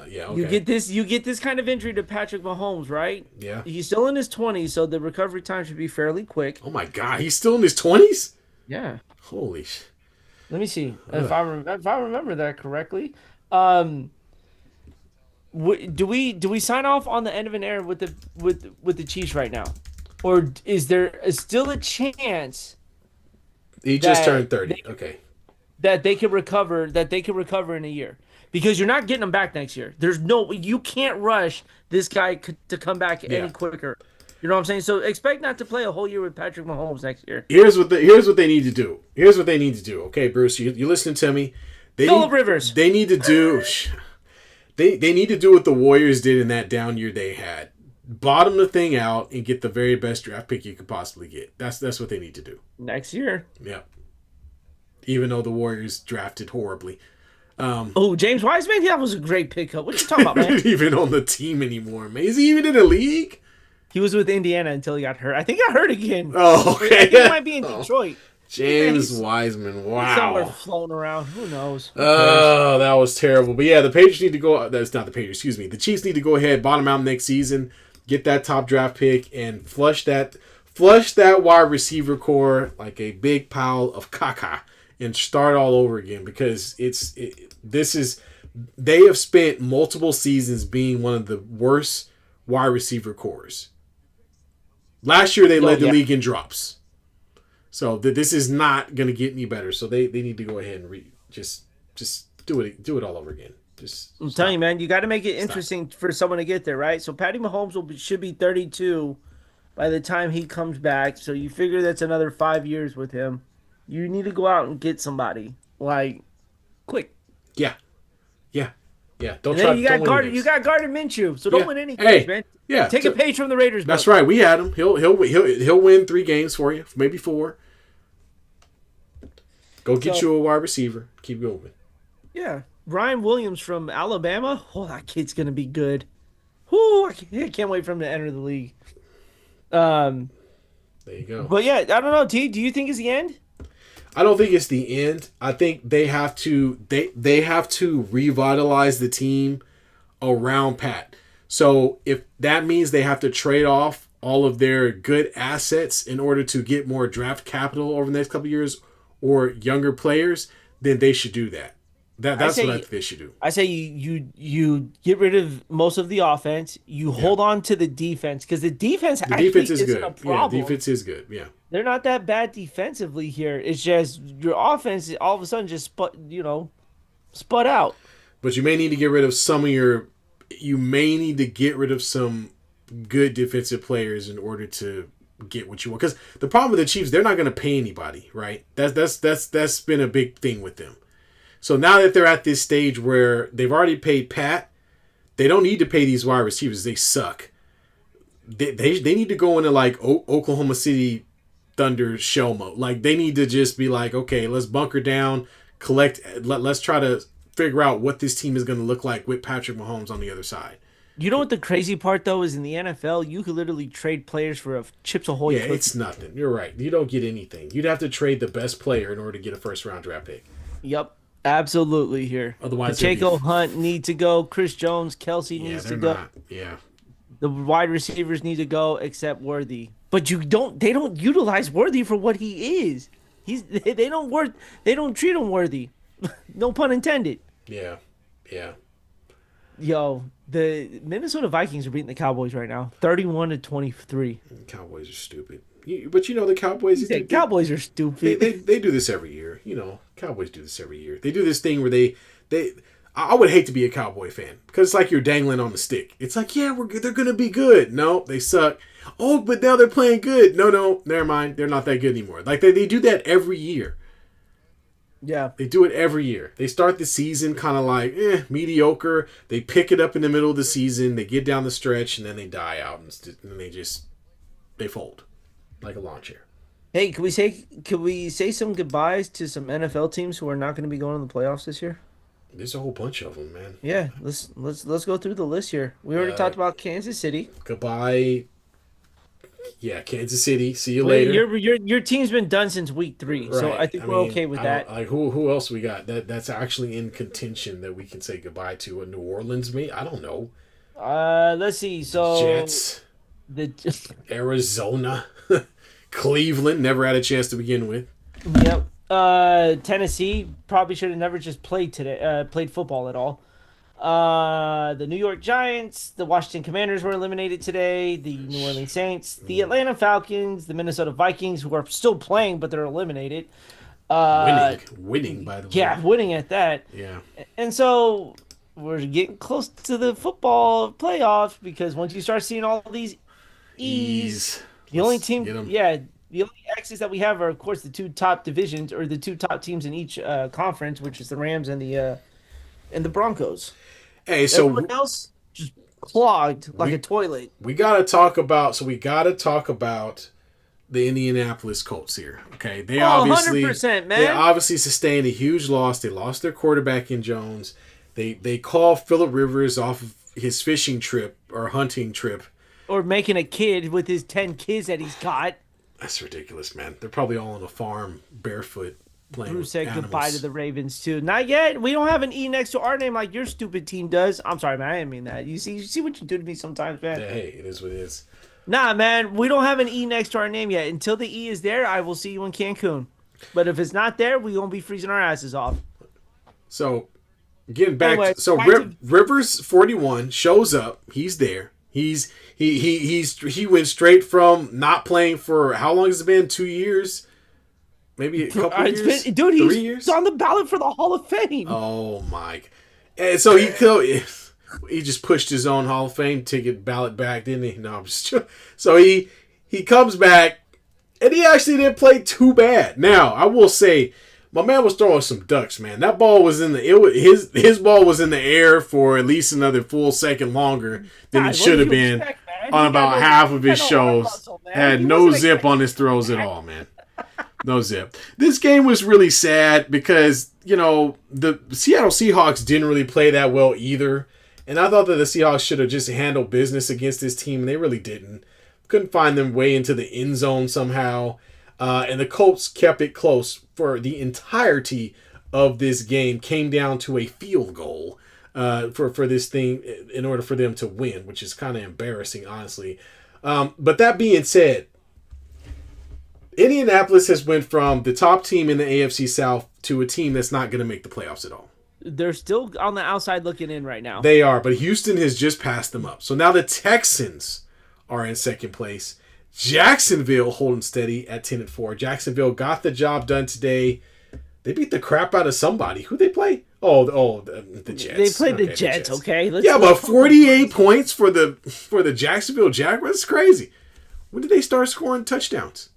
Yeah, okay.
You get this kind of injury to Patrick Mahomes, right?
Yeah.
He's still in his 20s, so the recovery time should be fairly quick.
Oh my God, he's still in his 20s?
Yeah.
Holy sh!
Let me see if I remember that correctly. Um, do we sign off on the end of an era with the Chiefs right now, or is there still a chance
He just
that
turned 30. Okay.
that they could recover in a year? Because you're not getting them back next year. You can't rush this guy to come back
Yeah.
any quicker. You know what I'm saying? So expect not to play a whole year with Patrick Mahomes next year.
Here's what they need to do. Okay, Bruce, you listen to me.
Phillip Rivers.
They need to do. They need to do what the Warriors did in that down year they had. Bottom the thing out and get the very best draft pick you could possibly get. That's what they need to do.
Next year.
Yeah. Even though the Warriors drafted horribly.
James Wiseman? Yeah, that was a great pickup. What you talking about, man?
Not even on the team anymore, man. Is he even in the league?
He was with Indiana until he got hurt. I think he got hurt again.
Oh, okay.
I think he might be in Detroit.
James Wiseman. Wow.
Somewhere floating around. Who knows?
Oh, that was terrible. But yeah, the Patriots need to go. That's not the Patriots. Excuse me. The Chiefs need to go ahead, bottom out next season, get that top draft pick, and flush that wide receiver core like a big pile of caca, and start all over again. Because they have spent multiple seasons being one of the worst wide receiver cores. Last year they led the league in drops. So this is not going to get any better. So they need to go ahead and just do it all over again.
I'm telling you, man, you got to make it interesting for someone to get there, right? So Patty Mahomes should be 32 by the time he comes back. So you figure that's another 5 years with him. You need to go out and get somebody like quick.
Yeah. Don't
and
try.
Then you got Gardner Minshew, so don't win any games, man.
Yeah,
take a page from the Raiders.
That's right. We had him. He'll win 3 games for you, maybe 4. Go get you a wide receiver. Keep going.
Yeah, Ryan Williams from Alabama. Oh, that kid's gonna be good. Whoo, I can't wait for him to enter the league.
There you go.
But yeah, I don't know. T, do you think it's the end?
I don't think it's the end. I think they have to they have to revitalize the team around Pat. So if that means they have to trade off all of their good assets in order to get more draft capital over the next couple of years or younger players, then they should do that. That's what I think they should do.
I say you get rid of most of the offense. You hold on to the defense because the defense is good. A problem.
Yeah, defense is good. Yeah.
They're not that bad defensively here. It's just your offense all of a sudden just sput out.
But you may need to get rid of some good defensive players in order to get what you want. Because the problem with the Chiefs, they're not going to pay anybody, right? That's been a big thing with them. So now that they're at this stage where they've already paid Pat, they don't need to pay these wide receivers. They suck. They need to go into like Oklahoma City Thunder shell mode. Like they need to just be like, okay, let's bunker down, collect. Let's try to figure out what this team is going to look like with Patrick Mahomes on the other side.
You know what the crazy part though is in the NFL, you could literally trade players for a Chips Ahoy.
Yeah, it's nothing. You're right. You don't get anything. You'd have to trade the best player in order to get a first round draft pick.
Yep. Absolutely here.
Otherwise,
Pacheco, Hunt need to go. Chris Jones, Kelsey needs to go.
Yeah.
The wide receivers need to go except Worthy. But they don't utilize Worthy for what he is. They don't treat him worthy. No pun intended.
Yeah.
Yo, the Minnesota Vikings are beating the Cowboys right now, 31-23.
Cowboys are stupid. But the Cowboys
He
they do
said Cowboys are stupid.
they do this every year. Cowboys do this every year. They do this thing where they. I would hate to be a Cowboy fan because it's like you're dangling on the stick. It's like, yeah, they're gonna be good. No, they suck. Oh, but now they're playing good. No, never mind. They're not that good anymore. Like they do that every year.
Yeah.
They do it every year. They start the season kind of like mediocre. They pick it up in the middle of the season. They get down the stretch and then they die out and they fold like a lawn chair.
Hey, could we say some goodbyes to some NFL teams who are not going to be going to the playoffs this year?
There's a whole bunch of them, man.
Yeah, let's go through the list here. We already
Uh,
talked about Kansas City.
Goodbye. Yeah, Kansas City. See you
Wait,
later.
your team's been done since week 3, so
Right.
I think we're okay with
I don't
that.
like who else we got that's actually in contention that we can say goodbye to. A New Orleans, me? I don't know.
Let's see. So
Jets,
the
Arizona, Cleveland. Never had a chance to begin with.
yep. Tennessee probably should have never just played today. Played football at all. The New York Giants, the Washington Commanders were eliminated today. The New Orleans Saints, the Atlanta Falcons, the Minnesota Vikings, who are still playing but they're eliminated.
Winning by the way.
Yeah, winning at that.
Yeah.
And so we're getting close to the football playoffs because once you start seeing all these E's,
Ease.
the only
Let's get
team,
them.
yeah, the only X's that we have are, of course, the two top divisions or the two top teams in each conference, which is the Rams and the Broncos.
Hey,
Everyone
so
else just clogged like
we
a toilet.
we gotta talk about. So we gotta talk about the Indianapolis Colts here. Okay,
Oh, 100%,
they
man.
obviously sustained a huge loss. They lost their quarterback in Jones. They call Phillip Rivers off of his fishing trip or hunting trip.
Or making a kid with his 10 kids that he's got.
That's ridiculous, man. They're probably all on a farm barefoot playing
Bruce
with
said
animals.
goodbye to the Ravens too. Not yet. We don't have an E next to our name like your stupid team does. I'm sorry, man. I didn't mean that. You see what you do to me sometimes, man.
Yeah, hey, it is what it is.
Nah, man. We don't have an E next to our name yet. Until the E is there, I will see you in Cancun. But if it's not there, we won't be freezing our asses off.
So getting back,
Anyway,
so
back to
Rivers 41 shows up. He's there. He went straight from not playing for how long has it been? 2 years, maybe a couple years,
dude,
3 years.
he's on the ballot for the Hall of Fame.
Oh my! And so he just pushed his own Hall of Fame ticket ballot back, didn't he? No, I'm just so he comes back and he actually didn't play too bad. Now I will say. My man was throwing some ducks, man. That ball was his ball was in the air for at least another full second longer than
God,
it should
what
have
do you
been
expect, man?
on
He got
about
no-
half of
he
his
got no arm
shows.
muscle, man.
Had
He
no
wasn't
zip on his throws at all, man. No zip. This game was really sad because, the Seattle Seahawks didn't really play that well either. And I thought that the Seahawks should have just handled business against this team, and they really didn't. Couldn't find them way into the end zone somehow. And the Colts kept it close for the entirety of this game. Came down to a field goal for this thing in order for them to win, which is kind of embarrassing, honestly. But that being said, Indianapolis has went from the top team in the AFC South to a team that's not going to make the playoffs at all.
They're still on the outside looking in right now.
They are, but Houston has just passed them up. So now the Texans are in second place. Jacksonville holding steady at 10-4. Jacksonville got the job done today. They beat the crap out of somebody. Who they play? The Jets.
They played the
Okay,
Jets, okay?
But 48 points for the Jacksonville Jaguars. That's crazy. When did they start scoring touchdowns?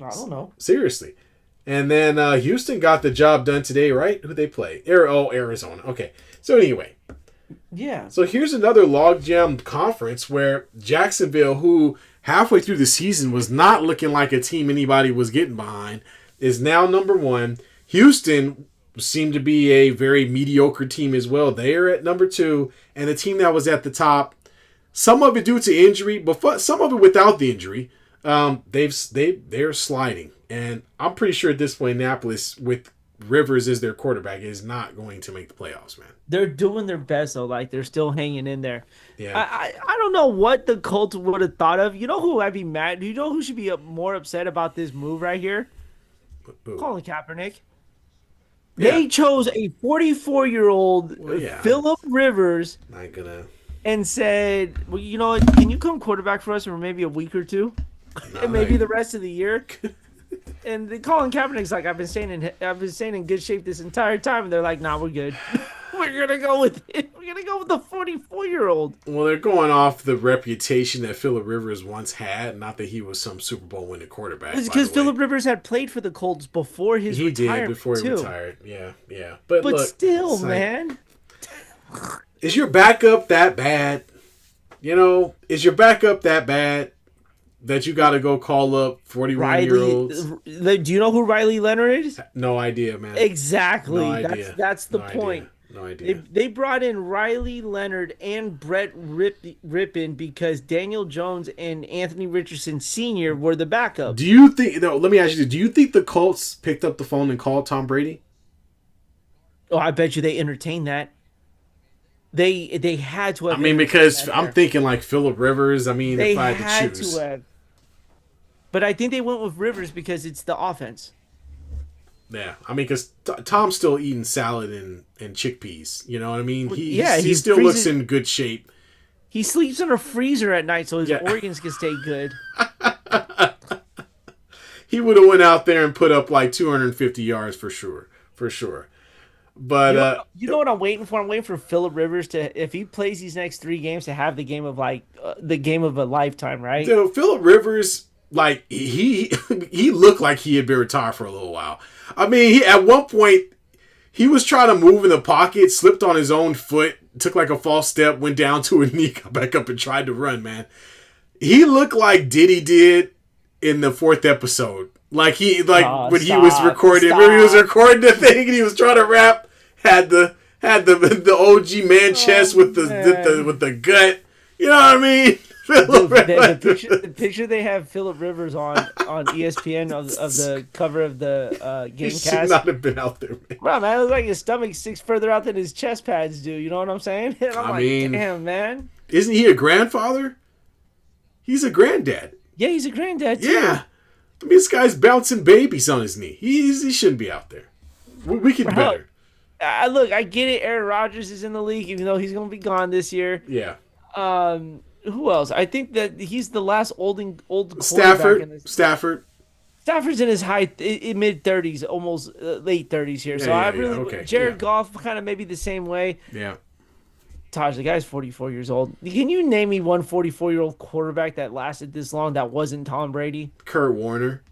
I don't know.
Seriously. And then Houston got the job done today, right? Who they play? Arizona. Okay. So anyway,
Yeah.
so here's another logjam conference where Jacksonville, who halfway through the season was not looking like a team anybody was getting behind, is now number one. Houston seemed to be a very mediocre team as well. They are at number two, and the team that was at the top, some of it due to injury, but some of it without the injury, they're sliding. And I'm pretty sure at this point, Indianapolis, with Rivers as their quarterback, is not going to make the playoffs, man.
They're doing their best though, like they're still hanging in there.
Yeah.
I don't know what the Colts would have thought of. You know who I'd be mad? Do you know who should be more upset about this move right here?
Ooh.
Colin Kaepernick.
Yeah.
They chose a 44-year-old
Well, yeah.
Philip Rivers
Not gonna.
and said, "Well, you know what? Can you come quarterback for us for maybe a week or two,
No,
and
I'm not.
maybe the rest of the year?" And the Colin Kaepernick's like, I've been staying in good shape this entire time, and they're like, "Nah, we're good. We're gonna go with it. We're gonna go with the 44-year-old."
Well, they're going off the reputation that Phillip Rivers once had. Not that he was some Super Bowl winning quarterback.
It's
By
because
the way,
Philip Rivers had played for the Colts before his
he did
retirement
before he
too.
retired. Yeah, yeah. But
But
look,
still,
it's like,
man,
is your backup that bad? You know, is your backup that bad that you got to go call up 41-year-olds?
Do you know who Riley Leonard is?
No idea, man. No
Exactly.
idea.
That's the
No
point.
idea. No
They
idea.
they brought in Riley Leonard and Brett Rippin because Daniel Jones and Anthony Richardson Sr. were the backups.
Do you think? No, let me ask you this: do you think the Colts picked up the phone and called Tom Brady?
Oh, I bet you they entertained that. They had to
I
have.
mean,
entertained
because
that
I'm
there.
thinking like Phillip Rivers. I mean,
They
if I had
had
to choose,
to have. But I think they went with Rivers because it's the offense.
yeah. I mean, because Tom's still eating salad and chickpeas. You know what I mean?
Yeah,
He
he
still looks
freezes-
in good shape.
He sleeps in a freezer at night so his
Yeah.
organs can stay good.
He would have went out there and put up like 250 yards for sure, for sure. But
You know what I'm waiting for? I'm waiting for Philip Rivers to, if he plays these next 3 games, to have the game of the game of a lifetime, right?
dude, Phillip Rivers, like he looked like he had been retired for a little while. I mean, at one point he was trying to move in the pocket, slipped on his own foot, took like a false step, went down to a knee, got back up and tried to run. Man, he looked like Diddy did in the 4th episode. Like he when he was recording, when he was recording the thing and he was trying to rap, had the OG man chest with the gut. You know what I mean?
The picture they have Philip Rivers on ESPN of the cover of the
He should
Gamecast.
not have been out there, man.
Bro, man, it looks like his stomach sticks further out than his chest pads do. You know what I'm saying? And I'm like,
mean,
damn, man.
Isn't he a grandfather? He's a granddad.
Yeah, he's a granddad too.
Yeah. I mean, this guy's bouncing babies on his knee. He shouldn't be out there. We can do
Bro,
better.
Look, I get it. Aaron Rodgers is in the league, even though he's going to be gone this year.
Yeah.
Who else? I think that he's the last old quarterback.
Stafford.
Stafford's in his mid 30s, almost late 30s here. So I really,
okay,
Jared
yeah.
Goff kind of maybe the same way.
Yeah.
Taj, the guy's 44 years old. Can you name me one 44-year-old quarterback that lasted this long that wasn't Tom Brady?
Kurt Warner.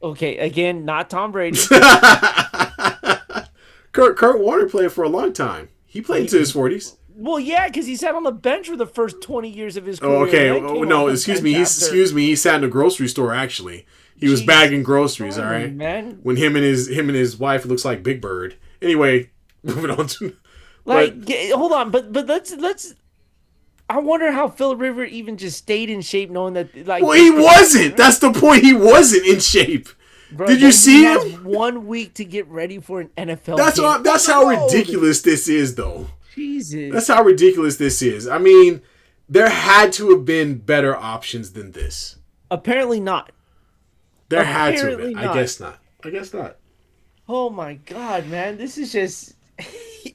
Okay, again, not Tom Brady.
Kurt Warner played for a long time. He played into his 40s.
Well, yeah, because he sat on the bench for the first 20 years of his career.
Oh, okay.
and then came
No,
off the
excuse
bench
me.
after.
He sat in a grocery store. Actually, he was
Jeez.
bagging groceries. All right,
man.
When him and his wife looks like Big Bird. Anyway, moving on to
Hold on, but let's. I wonder how Philip Rivers even just stayed in shape, knowing that
Well, he wasn't. That's the point. He wasn't in shape.
Bro,
Did you see
he has
him?
1 week to get ready for an NFL game.
That's how ridiculous this is, though.
Jesus.
That's how ridiculous this is. I mean, there had to have been better options than this.
Apparently not.
There had to have
Apparently
been.
not.
I guess not.
Oh my God, man. This is just.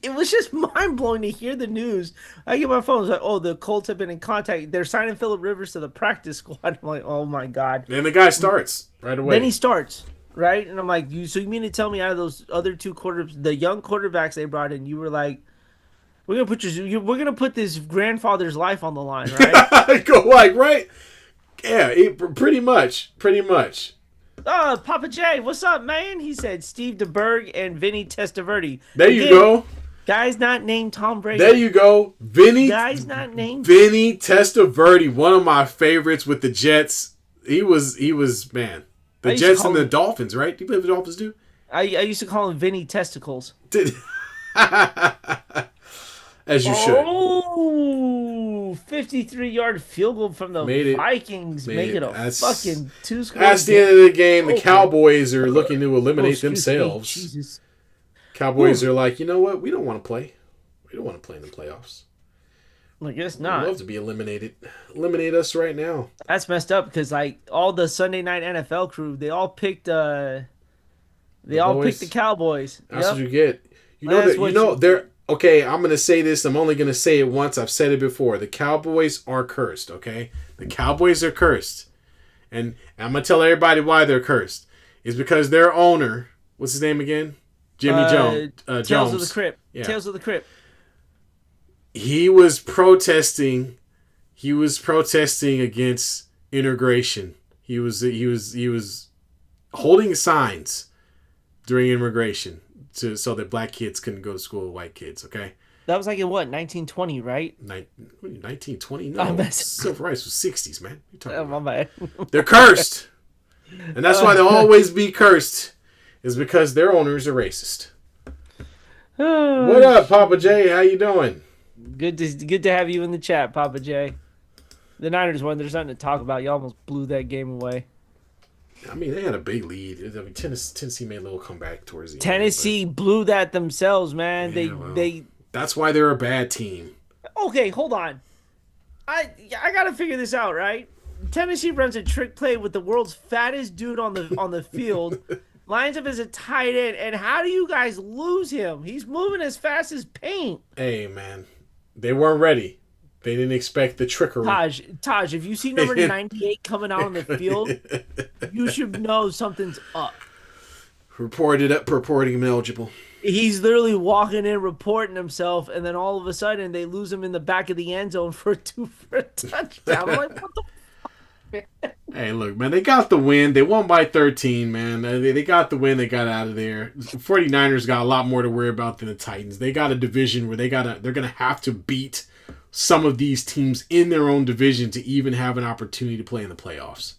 It was just mind blowing to hear the news. I get my phone. It's like, oh, the Colts have been in contact. They're signing Philip Rivers to the practice squad. I'm like, oh my God.
And the guy starts right away.
Then he starts, right? And I'm like, so you mean to tell me out of those other two the young quarterbacks they brought in, you were like, we're gonna put this grandfather's life on the line, right?
Go like right? Yeah, pretty much.
Papa J, what's up, man? He said Steve DeBerg and Vinny Testaverde.
There you go.
Guys not named Tom Brady.
There you go.
Guys not named
Vinny Testaverde, one of my favorites with the Jets. He was man. The Jets and the Dolphins, right? Do you play for the Dolphins too?
I used to call him Vinny Testicles.
As you should.
Oh, 53-yard field goal from the Vikings. Make it a fucking 2-score.
That's the end of the game. The Cowboys are looking to eliminate themselves.
Jesus.
Cowboys are like, you know what? We don't want to play. We don't want to play in the playoffs.
I guess not.
I'd love to be eliminated. Eliminate us right now.
That's messed up because like all the Sunday night NFL crew, they all picked They
The
all picked the
boys.
Cowboys.
That's what
Yep.
you get. You know
That's
that. You
what
know
you get.
they're okay. I'm gonna say this. I'm only gonna say it once. I've said it before. The Cowboys are cursed. Okay, the Cowboys are cursed, and I'm gonna tell everybody why they're cursed. It's because their owner, what's his name again? Jimmy Jones.
Tales of the
Jones.
Crypt.
Yeah,
Tales of the Crypt.
he was protesting. He was protesting against integration. He was holding signs during immigration so that black kids couldn't go to school with white kids. Okay,
That was like in what, 1920, right?
1920?
I'm
No,
messing.
civil rights was 60s, man. What are you talking
Oh, my
about?
bad.
They're cursed, and that's why they'll always be cursed. Is because their owners are racist. What
Oh,
up, Papa J? How you doing?
good to have you in the chat, Papa J. The Niners won. There's nothing to talk about. You almost blew that game away.
I mean, they had a big lead. I mean, Tennessee made a little comeback towards the end.
Tennessee blew that themselves, man.
But,
They
yeah, well,
they
that's why they're a bad team.
Okay, hold on. I gotta figure this out, right? Tennessee runs a trick play with the world's fattest dude on the field, lines up as a tight end, and how do you guys lose him? He's moving as fast as paint.
Hey, man, they weren't ready. They didn't expect the trickery.
Taj, if you see number 98 coming out on the field, you should know something's up.
Purporting him eligible.
He's literally walking in, reporting himself, and then all of a sudden they lose him in the back of the end zone for a touchdown. I'm like, what the
Hey, look, man, they got the win. They won by 13, man. They got the win. They got out of there. 49ers got a lot more to worry about than the Titans. They got a division where they're going to have to beat some of these teams in their own division to even have an opportunity to play in the playoffs.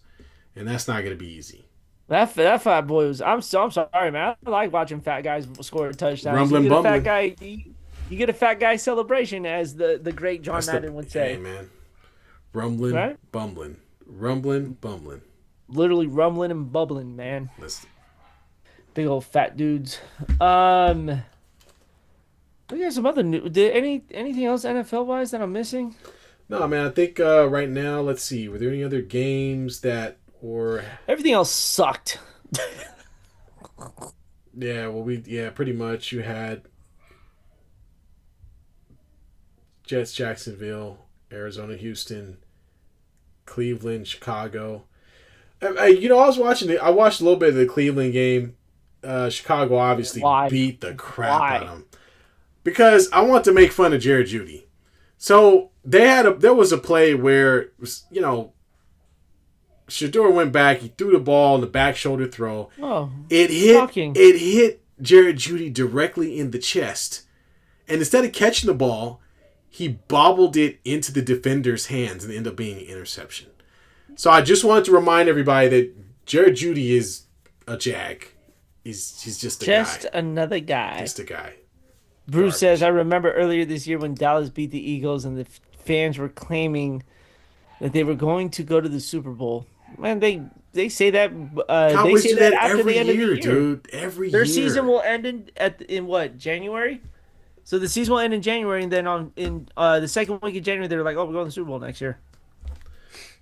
And that's not going to be easy.
That fat boy was. I'm sorry, man. I like watching fat guys score touchdowns.
Rumbling,
you get a
bumbling.
fat guy. You get a fat guy celebration, as the great John Madden would say.
Hey, man. Rumbling,
right?
bumbling. Rumbling, bumbling.
Literally rumbling and bubbling, man.
Listen.
Big old fat dudes. We got some other new. Did anything else NFL wise that I'm missing?
No, man. I think right now, let's see. Were there any other games that were?
Everything else sucked.
Yeah. Well, pretty much. You had Jets, Jacksonville, Arizona, Houston, Cleveland, Chicago. I was watching I watched a little bit of the Cleveland game. Chicago obviously beat the crap out of them because I want to make fun of Jared Jeudy. So there was a play where Shador went back. He threw the ball in the back shoulder throw.
Oh,
it hit Jared Jeudy directly in the chest, and instead of catching the ball, he bobbled it into the defender's hands and ended up being an interception. So I just wanted to remind everybody that Jared Jeudy is a jag. He's just a guy.
Just another guy.
Just a guy.
Bruce says, I remember earlier this year when Dallas beat the Eagles and the fans were claiming that they were going to go to the Super Bowl. Man, they say that
Cowboys
they say
do
that
that
after
every
the end of the year,
dude. Every
Their
year.
season will end in what, January? So the season will end in January, and then in the second week of January, they're like, "Oh, we're going to the Super Bowl next year."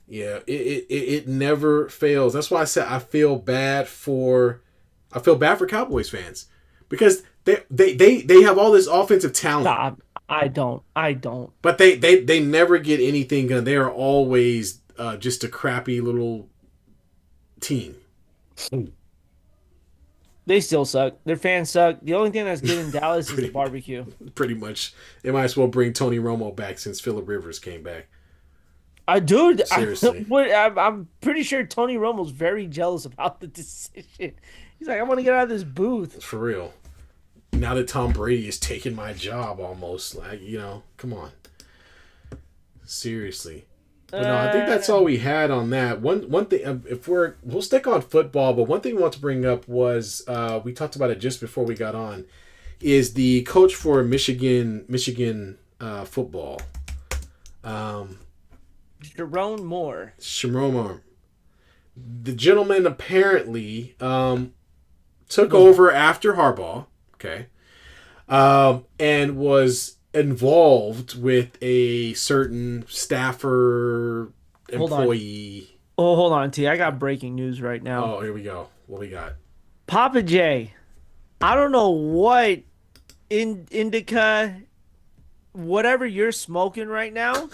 Yeah, it never fails. That's why I said I feel bad for Cowboys fans because they have all this offensive talent.
Nah, I don't.
But they never get anything done. They are always just a crappy little team.
They still suck. Their fans suck. The only thing that's good in Dallas is the barbecue.
Pretty much. They might as well bring Tony Romo back since Phillip Rivers came back.
Dude,
Seriously.
I'm pretty sure Tony Romo's very jealous about the decision. He's like, I want to get out of this booth.
For real. Now that Tom Brady is taking my job almost, come on. Seriously. But no, I think that's all we had on that. One thing, we'll stick on football, but one thing we want to bring up was we talked about it just before we got on, is the coach for Michigan football,
Sharon Moore.
The gentleman apparently took over after Harbaugh, okay, and was involved with a certain staffer employee.
Hold on, T. I got breaking news right now.
Oh, here we go. What we got?
Papa J, I don't know what indica, whatever you're smoking right now.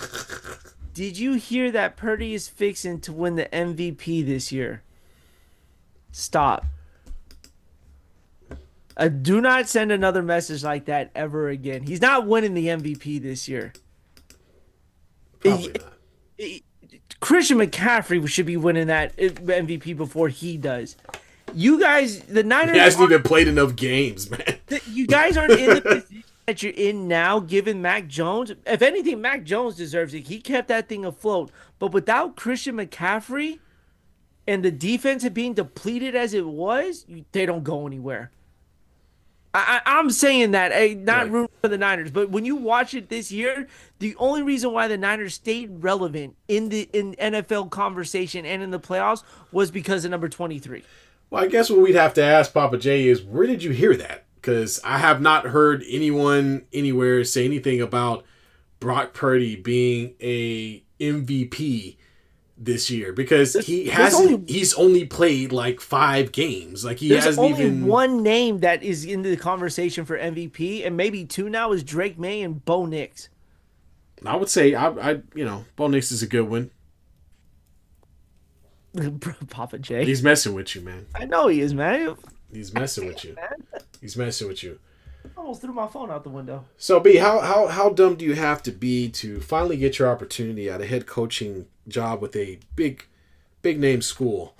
Did you hear that Purdy is fixing to win the MVP this year? Stop. Do not send another message like that ever again. He's not winning the MVP this year.
Probably not.
Christian McCaffrey should be winning that MVP before he does. You guys, the
He
Niners,
hasn't even played enough games, man.
you guys aren't in the position that you're in now, given Mac Jones. If anything, Mac Jones deserves it. He kept that thing afloat. But without Christian McCaffrey and the defense being depleted as it was, they don't go anywhere. I'm saying that, not
Right.
rooting for the Niners, but when you watch it this year, the only reason why the Niners stayed relevant in NFL conversation and in the playoffs was because of number 23.
Well, I guess what we'd have to ask Papa J is, where did you hear that? Because I have not heard anyone anywhere say anything about Brock Purdy being a MVP this year, because
There's only
he's only played like 5 games. Like he
there's
hasn't
only
even.
one name that is in the conversation for MVP, and maybe two now is Drake May and Bo Nix.
I would say Bo Nix is a good one.
Papa J.
He's messing with you, man.
I know he is, man.
He's messing with you. He's messing with you.
I almost threw my phone out the window.
So B, how dumb do you have to be to finally get your opportunity at a head coaching job with a big name school,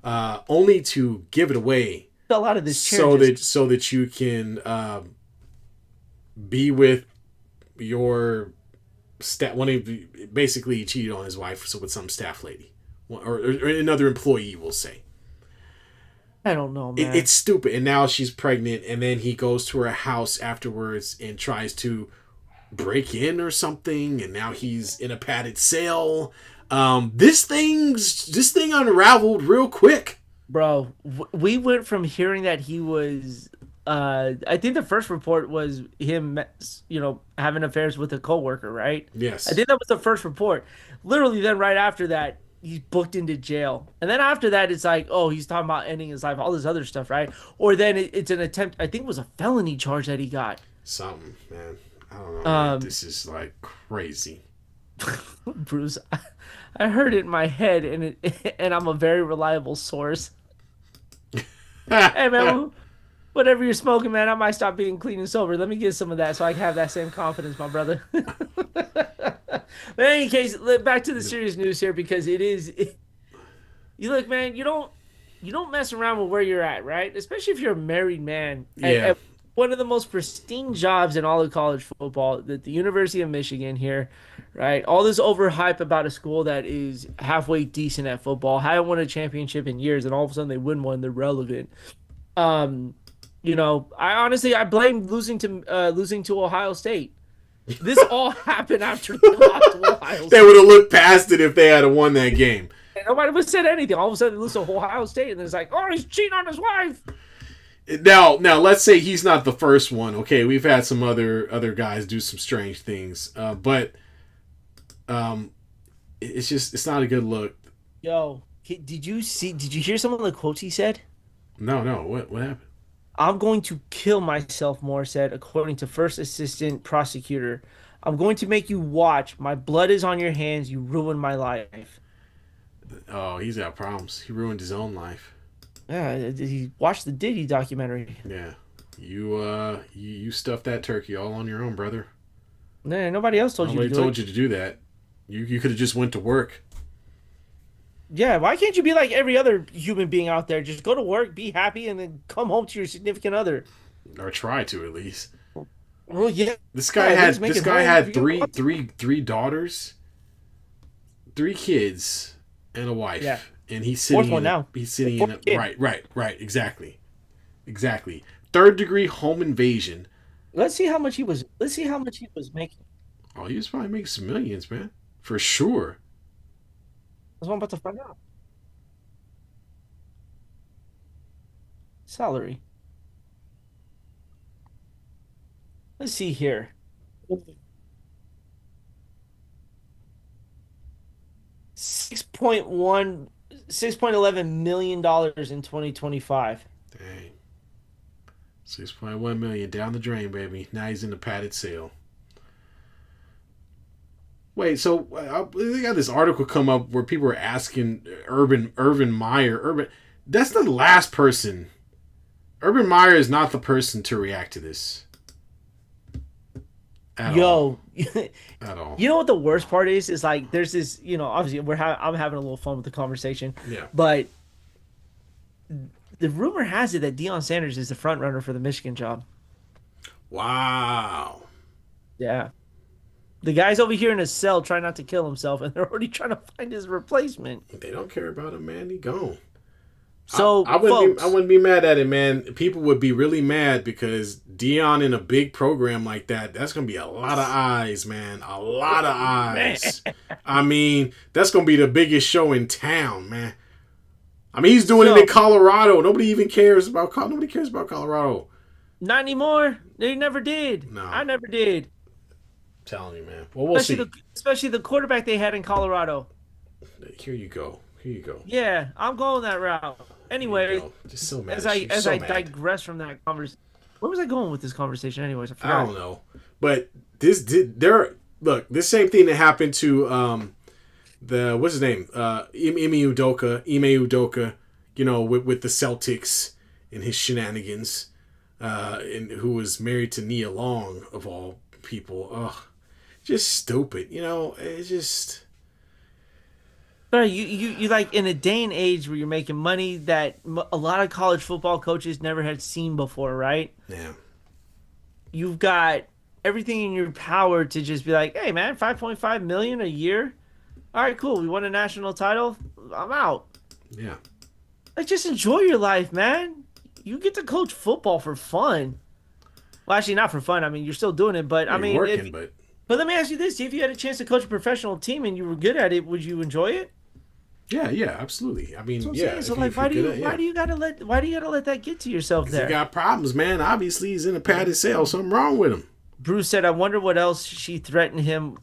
only to give it away
Fell out of this chair.
so that you can be with your staff. Basically, he cheated on his wife, so with some staff lady or another employee, we'll say.
I don't know, man.
It's stupid. And now she's pregnant, and then he goes to her house afterwards and tries to break in or something, and now he's in a padded cell. This thing unraveled real quick.
Bro, we went from hearing that he was I think the first report was him, having affairs with a coworker, right?
Yes.
I think that was the first report. Literally, then right after that, he's booked into jail. And then after that, it's like, oh, he's talking about ending his life, all this other stuff, right? Or then it's an attempt, I think it was a felony charge that he got.
Something, man. I don't know. Man. This is like crazy.
Bruce, I heard it in my head, and I'm a very reliable source. Hey, man, whatever you're smoking, man, I might stop being clean and sober. Let me get some of that so I can have that same confidence, my brother. But in any case, back to the serious news here, because you look, man, you don't mess around with where you're at, right? Especially if you're a married man.
Yeah.
At one of the most pristine jobs in all of college football, the University of Michigan here, right? All this overhype about a school that is halfway decent at football, haven't won a championship in years, and all of a sudden they win one, they're relevant. Um, I blame losing to Ohio State. This all happened after they lost to Ohio
They
State.
would have looked past it if they had won that game.
Nobody would have said anything. All of a sudden, they lose to Ohio State, and it's like, oh, he's cheating on his wife.
Now, let's say he's not the first one. Okay, we've had some other guys do some strange things, but it's not a good look.
Yo, did you hear some of the quotes he said?
No, what happened?
I'm going to kill myself, Moore said, according to first assistant prosecutor. I'm going to make you watch. My blood is on your hands. You ruined my life.
Oh, he's got problems. He ruined his own life.
Yeah, he watched the Diddy documentary.
Yeah, you stuffed that turkey all on your own, brother.
Nah, nobody else told you to
Nobody
do
told
it.
you to do that. You could have just went to work.
Yeah, why can't you be like every other human being out there? Just go to work, be happy, and then come home to your significant other.
Or try to, at least.
Well, yeah.
This guy
Yeah,
had
just make
this
it
guy
home
had
if you get
three daughters, 3 kids, and a wife.
Yeah.
And he's
Fourth
sitting
one
in
now.
he's sitting in
Fourth kid.
right, exactly. 3rd-degree home invasion.
Let's see how much he was. Let's see how much he was making.
Oh, he was probably making some millions, man. For sure.
That's what I'm about to find out. Salary. Let's see here. 6.1, $6.11 million in 2025.
Hey, 6.1 million down the drain, baby. Now he's in the padded sale. Wait, so they got this article come up where people are asking Urban Meyer. That's the last person. Urban Meyer is not the person to react to this at all.
Yo,
At all.
you know what the worst part is? Is like there's this, obviously I'm having a little fun with the conversation,
Yeah.
but the rumor has it that Deion Sanders is the front runner for the Michigan job.
Wow.
Yeah. The guy's over here in a cell trying not to kill himself, and they're already trying to find his replacement.
They don't care about him, man. He gone.
So,
I
folks,
wouldn't be mad at it, man. People would be really mad because Dion in a big program like that, that's gonna be a lot of eyes, man. A lot of
man,
eyes. I mean, that's gonna be the biggest show in town, man. I mean, he's doing it in Colorado. Nobody cares about Colorado.
not anymore. They never did.
No.
I never did.
I'm telling you, man. Well, we'll see.
Especially the quarterback they had in Colorado.
Here you go. Here you go.
Yeah, I'm going that route. Anyway,
just so mad.
as I digress from that conversation, where was I going with this conversation? Anyways, I forgot.
I don't know, but this same thing that happened to the what's his name Ime Udoka, with the Celtics and his shenanigans, and who was married to Nia Long of all people. Ugh, just stupid. It's just.
But you like in a day and age where you're making money that a lot of college football coaches never had seen before, right?
Yeah.
You've got everything in your power to just be like, hey man, 5.5 million a year. All right, cool. We won a national title. I'm out.
Yeah.
Like, just enjoy your life, man. You get to coach football for fun. Well, actually, not for fun. I mean, you're still doing it, but I mean, but let me ask you this: if you had a chance to coach a professional team and you were good at it, would you enjoy it?
Yeah, absolutely. I mean, yeah.
So like, why do you gotta let that get to yourself there?
He got problems, man. Obviously, he's in a padded cell. Something wrong with him.
Bruce said, "I wonder what else she threatened him.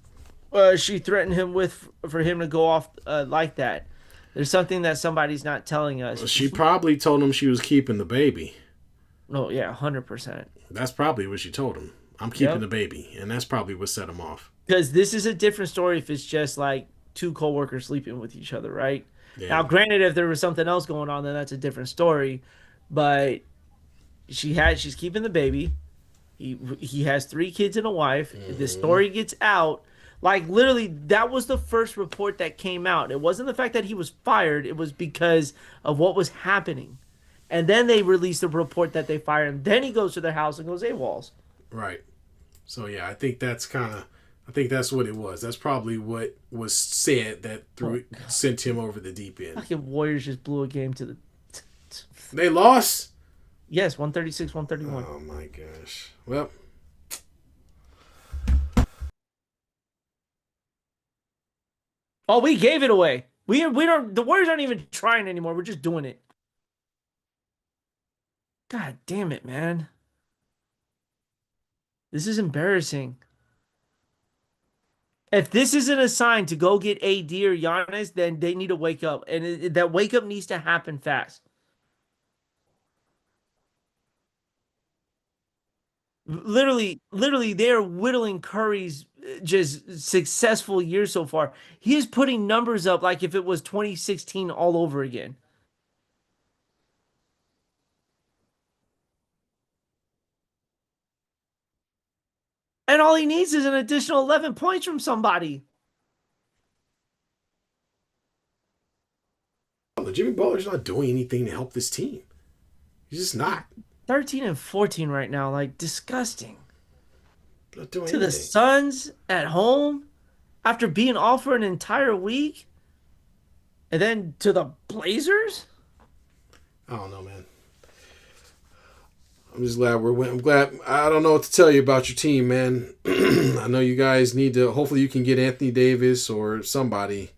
She threatened him with for him to go off like that. There's something that somebody's not telling us."
Well, she probably told him she was keeping the baby.
Oh yeah, 100%.
That's probably what she told him. I'm keeping the baby, and that's probably what set him off.
Because this is a different story if it's just like two coworkers sleeping with each other, right? Yeah. Now, granted, if there was something else going on, then that's a different story. But she's keeping the baby. He has 3 kids and a wife. Mm-hmm. The story gets out. Like, literally, that was the first report that came out. It wasn't the fact that he was fired. It was because of what was happening. And then they released a report that they fired him. Then he goes to their house and goes AWOLs.
Right. So, yeah, I think that's what it was. That's probably what was said that sent him over the deep end.
Fucking Warriors just blew a game to the...
They lost?
Yes, 136-131.
Oh, my gosh. Well...
Oh, we gave it away. We don't. The Warriors aren't even trying anymore. We're just doing it. God damn it, man. This is embarrassing. If this isn't a sign to go get AD or Giannis, then they need to wake up, and that wake up needs to happen fast. Literally, they are whittling Curry's just successful year so far. He is putting numbers up like if it was 2016 all over again. And all he needs is an additional 11 points from somebody.
Jimmy Butler's not doing anything to help this team. He's just not.
13-14 right now, like disgusting.
Not doing
to
anything.
The Suns at home after being off for an entire week, and then to the Blazers.
I don't know, man. I'm just glad I'm glad. I don't know what to tell you about your team, man. I know you guys need to. Hopefully, you can get Anthony Davis or somebody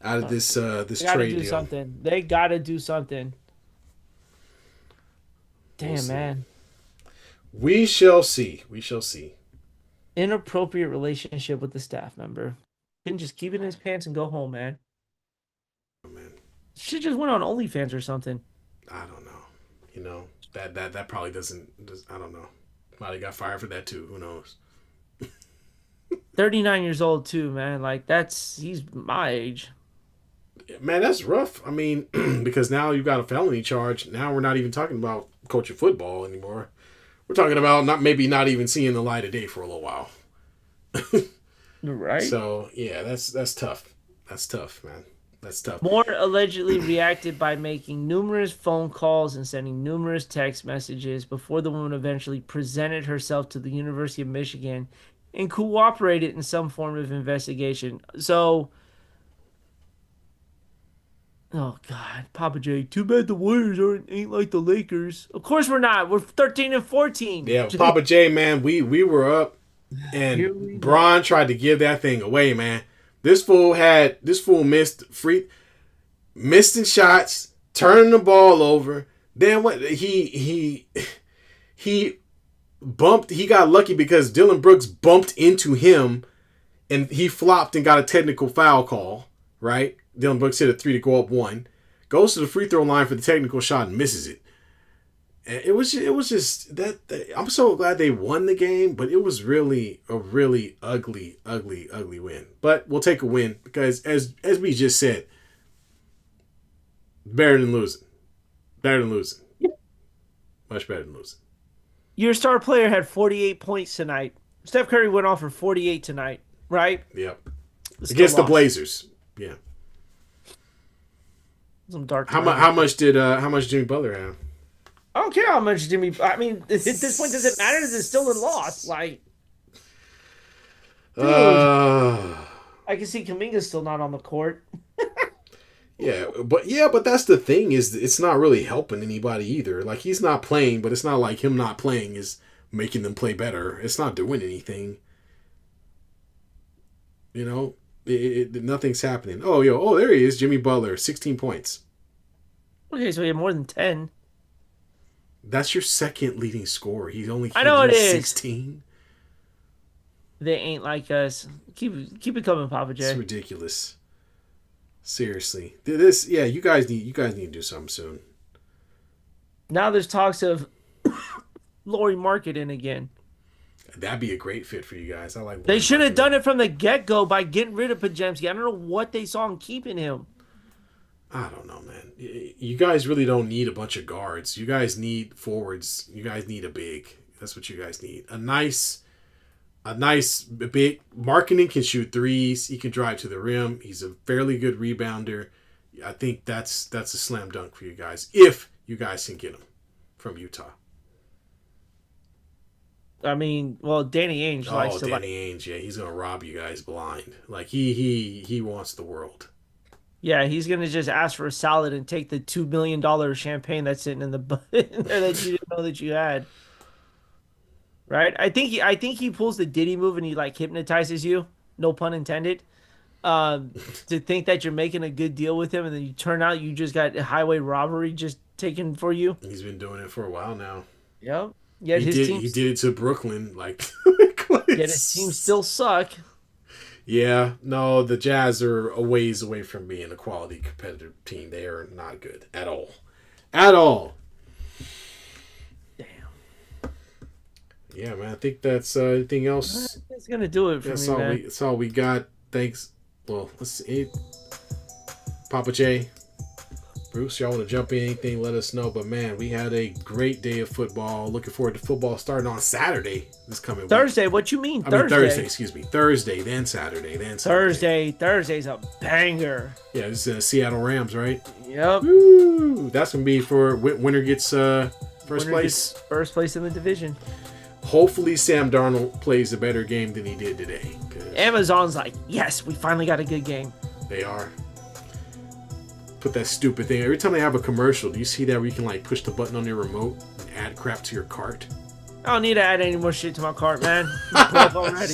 out of this trade deal.
Something. They gotta do something. Damn, man.
We shall see. We shall see.
Inappropriate relationship with the staff member. Couldn't just keep it in his pants and go home, man.
Oh, man.
Should just went on OnlyFans or something.
I don't know. You know, that probably doesn't. I don't know. Probably got fired for that too. Who knows?
39 years old too, man. Like he's my age.
Man, that's rough. I mean, because now you got a felony charge. Now we're not even talking about coaching football anymore. We're talking about not even seeing the light of day for a little while.
Right.
So yeah, that's tough. That's tough, man. That's tough.
Moore allegedly reacted by making numerous phone calls and sending numerous text messages before the woman eventually presented herself to the University of Michigan and cooperated in some form of investigation. So, oh God, Papa J, too bad the Warriors ain't like the Lakers. Of course we're not. We're 13 and 14.
Yeah, Papa J, man, we were up, and Bron tried to give that thing away, man. This fool missing shots, turning the ball over. Then what? He bumped. He got lucky because Dylan Brooks bumped into him, and he flopped and got a technical foul call. Right? Dylan Brooks hit a 3 to go up 1, goes to the free throw line for the technical shot and misses it. And it was just that I'm so glad they won the game, but it was really a really ugly win. But we'll take a win because as we just said, better than losing. Much better than losing.
Your star player had 48 points tonight. Steph Curry went off for 48 tonight, right?
Yep. Against the Blazers. Yeah.
Some dark.
How much Jimmy Butler have?
I don't care how much Jimmy. I mean, at this point, does it matter? Is it still a loss? Like, dude, I can see Kuminga's still not on the court.
but that's the thing is it's not really helping anybody either. Like he's not playing, but it's not like him not playing is making them play better. It's not doing anything. You know, nothing's happening. Oh, there he is, Jimmy Butler, 16 points.
Okay, so he had more than 10.
That's your second leading scorer. He's only
I know it is
16.
They ain't like us. Keep it coming, Papa J.
It's ridiculous. Seriously, you guys need to do something soon.
Now there's talks of Lauri Markkanen again.
That'd be a great fit for you guys. I like.
They should have done it from the get-go by getting rid of Podziemski. I don't know what they saw in keeping him.
I don't know, man. You guys really don't need a bunch of guards. You guys need forwards. You guys need a big. That's what you guys need. A nice big. Markkanen can shoot threes. He can drive to the rim. He's a fairly good rebounder. I think that's a slam dunk for you guys if you guys can get him from Utah.
I mean, well, Danny Ainge likes to.
Danny Ainge, yeah, he's gonna rob you guys blind. Like he wants the world.
Yeah, he's gonna just ask for a salad and take the $2 million champagne that's sitting in the in there that you didn't know that you had. Right? I think he pulls the Diddy move and he like hypnotizes you, no pun intended, to think that you're making a good deal with him, and then you turn out you just got highway robbery just taken for you.
He's been doing it for a while now.
Yep. Yeah,
he did it to Brooklyn. Like,
yet his team still suck.
Yeah, no, the Jazz are a ways away from being a quality competitive team. They are not good at all. At all.
Damn.
Yeah, man, I think that's anything else.
That's going to do it for me, man.
That's all we got. Thanks. Well, let's see. Papa J, Bruce, y'all want to jump in anything, let us know. But, man, we had a great day of football. Looking forward to football starting on Saturday this coming
Thursday?
week.
What you mean
Thursday, excuse me. Thursday, then Saturday, then Saturday.
Thursday's a banger.
Yeah, this is Seattle Rams, right?
Yep.
Woo! That's going to be for winner gets first place.
First place in the division.
Hopefully Sam Darnold plays a better game than he did today.
Amazon's like, yes, we finally got a good game.
They are. Put that stupid thing. Every time they have a commercial, do you see that where you can like push the button on your remote and add crap to your cart?
I don't need to add any more shit to my cart, man. I'm 12 already.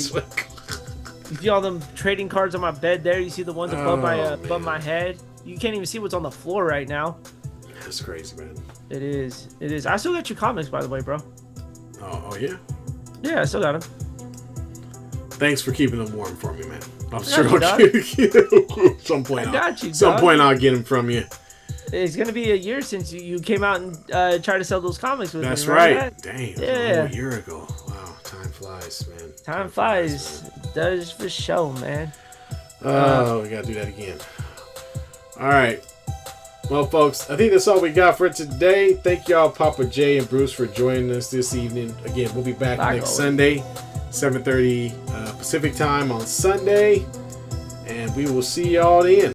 You see all them trading cards on my bed there? You see the ones above my head? You can't even see what's on the floor right now.
That's crazy, man.
It is. I still got your comics, by the way, bro.
Oh yeah?
Yeah, I still got them.
Thanks for keeping them warm for me, man. I'm sure I'll get some point. Some point I'll get them from you.
It's gonna be a year since you came out and tried to sell those comics with
That's
me. Remember
right.
that?
Dang, it was a
Yeah.
whole year ago. Wow, time flies, man.
Time flies.
Man.
It does for show, man.
Oh, we gotta do that again. All right. Well, folks, I think that's all we got for today. Thank y'all, Papa J and Bruce, for joining us this evening. Again, we'll be back next Sunday, 7:30 Pacific time on Sunday, and we will see y'all then.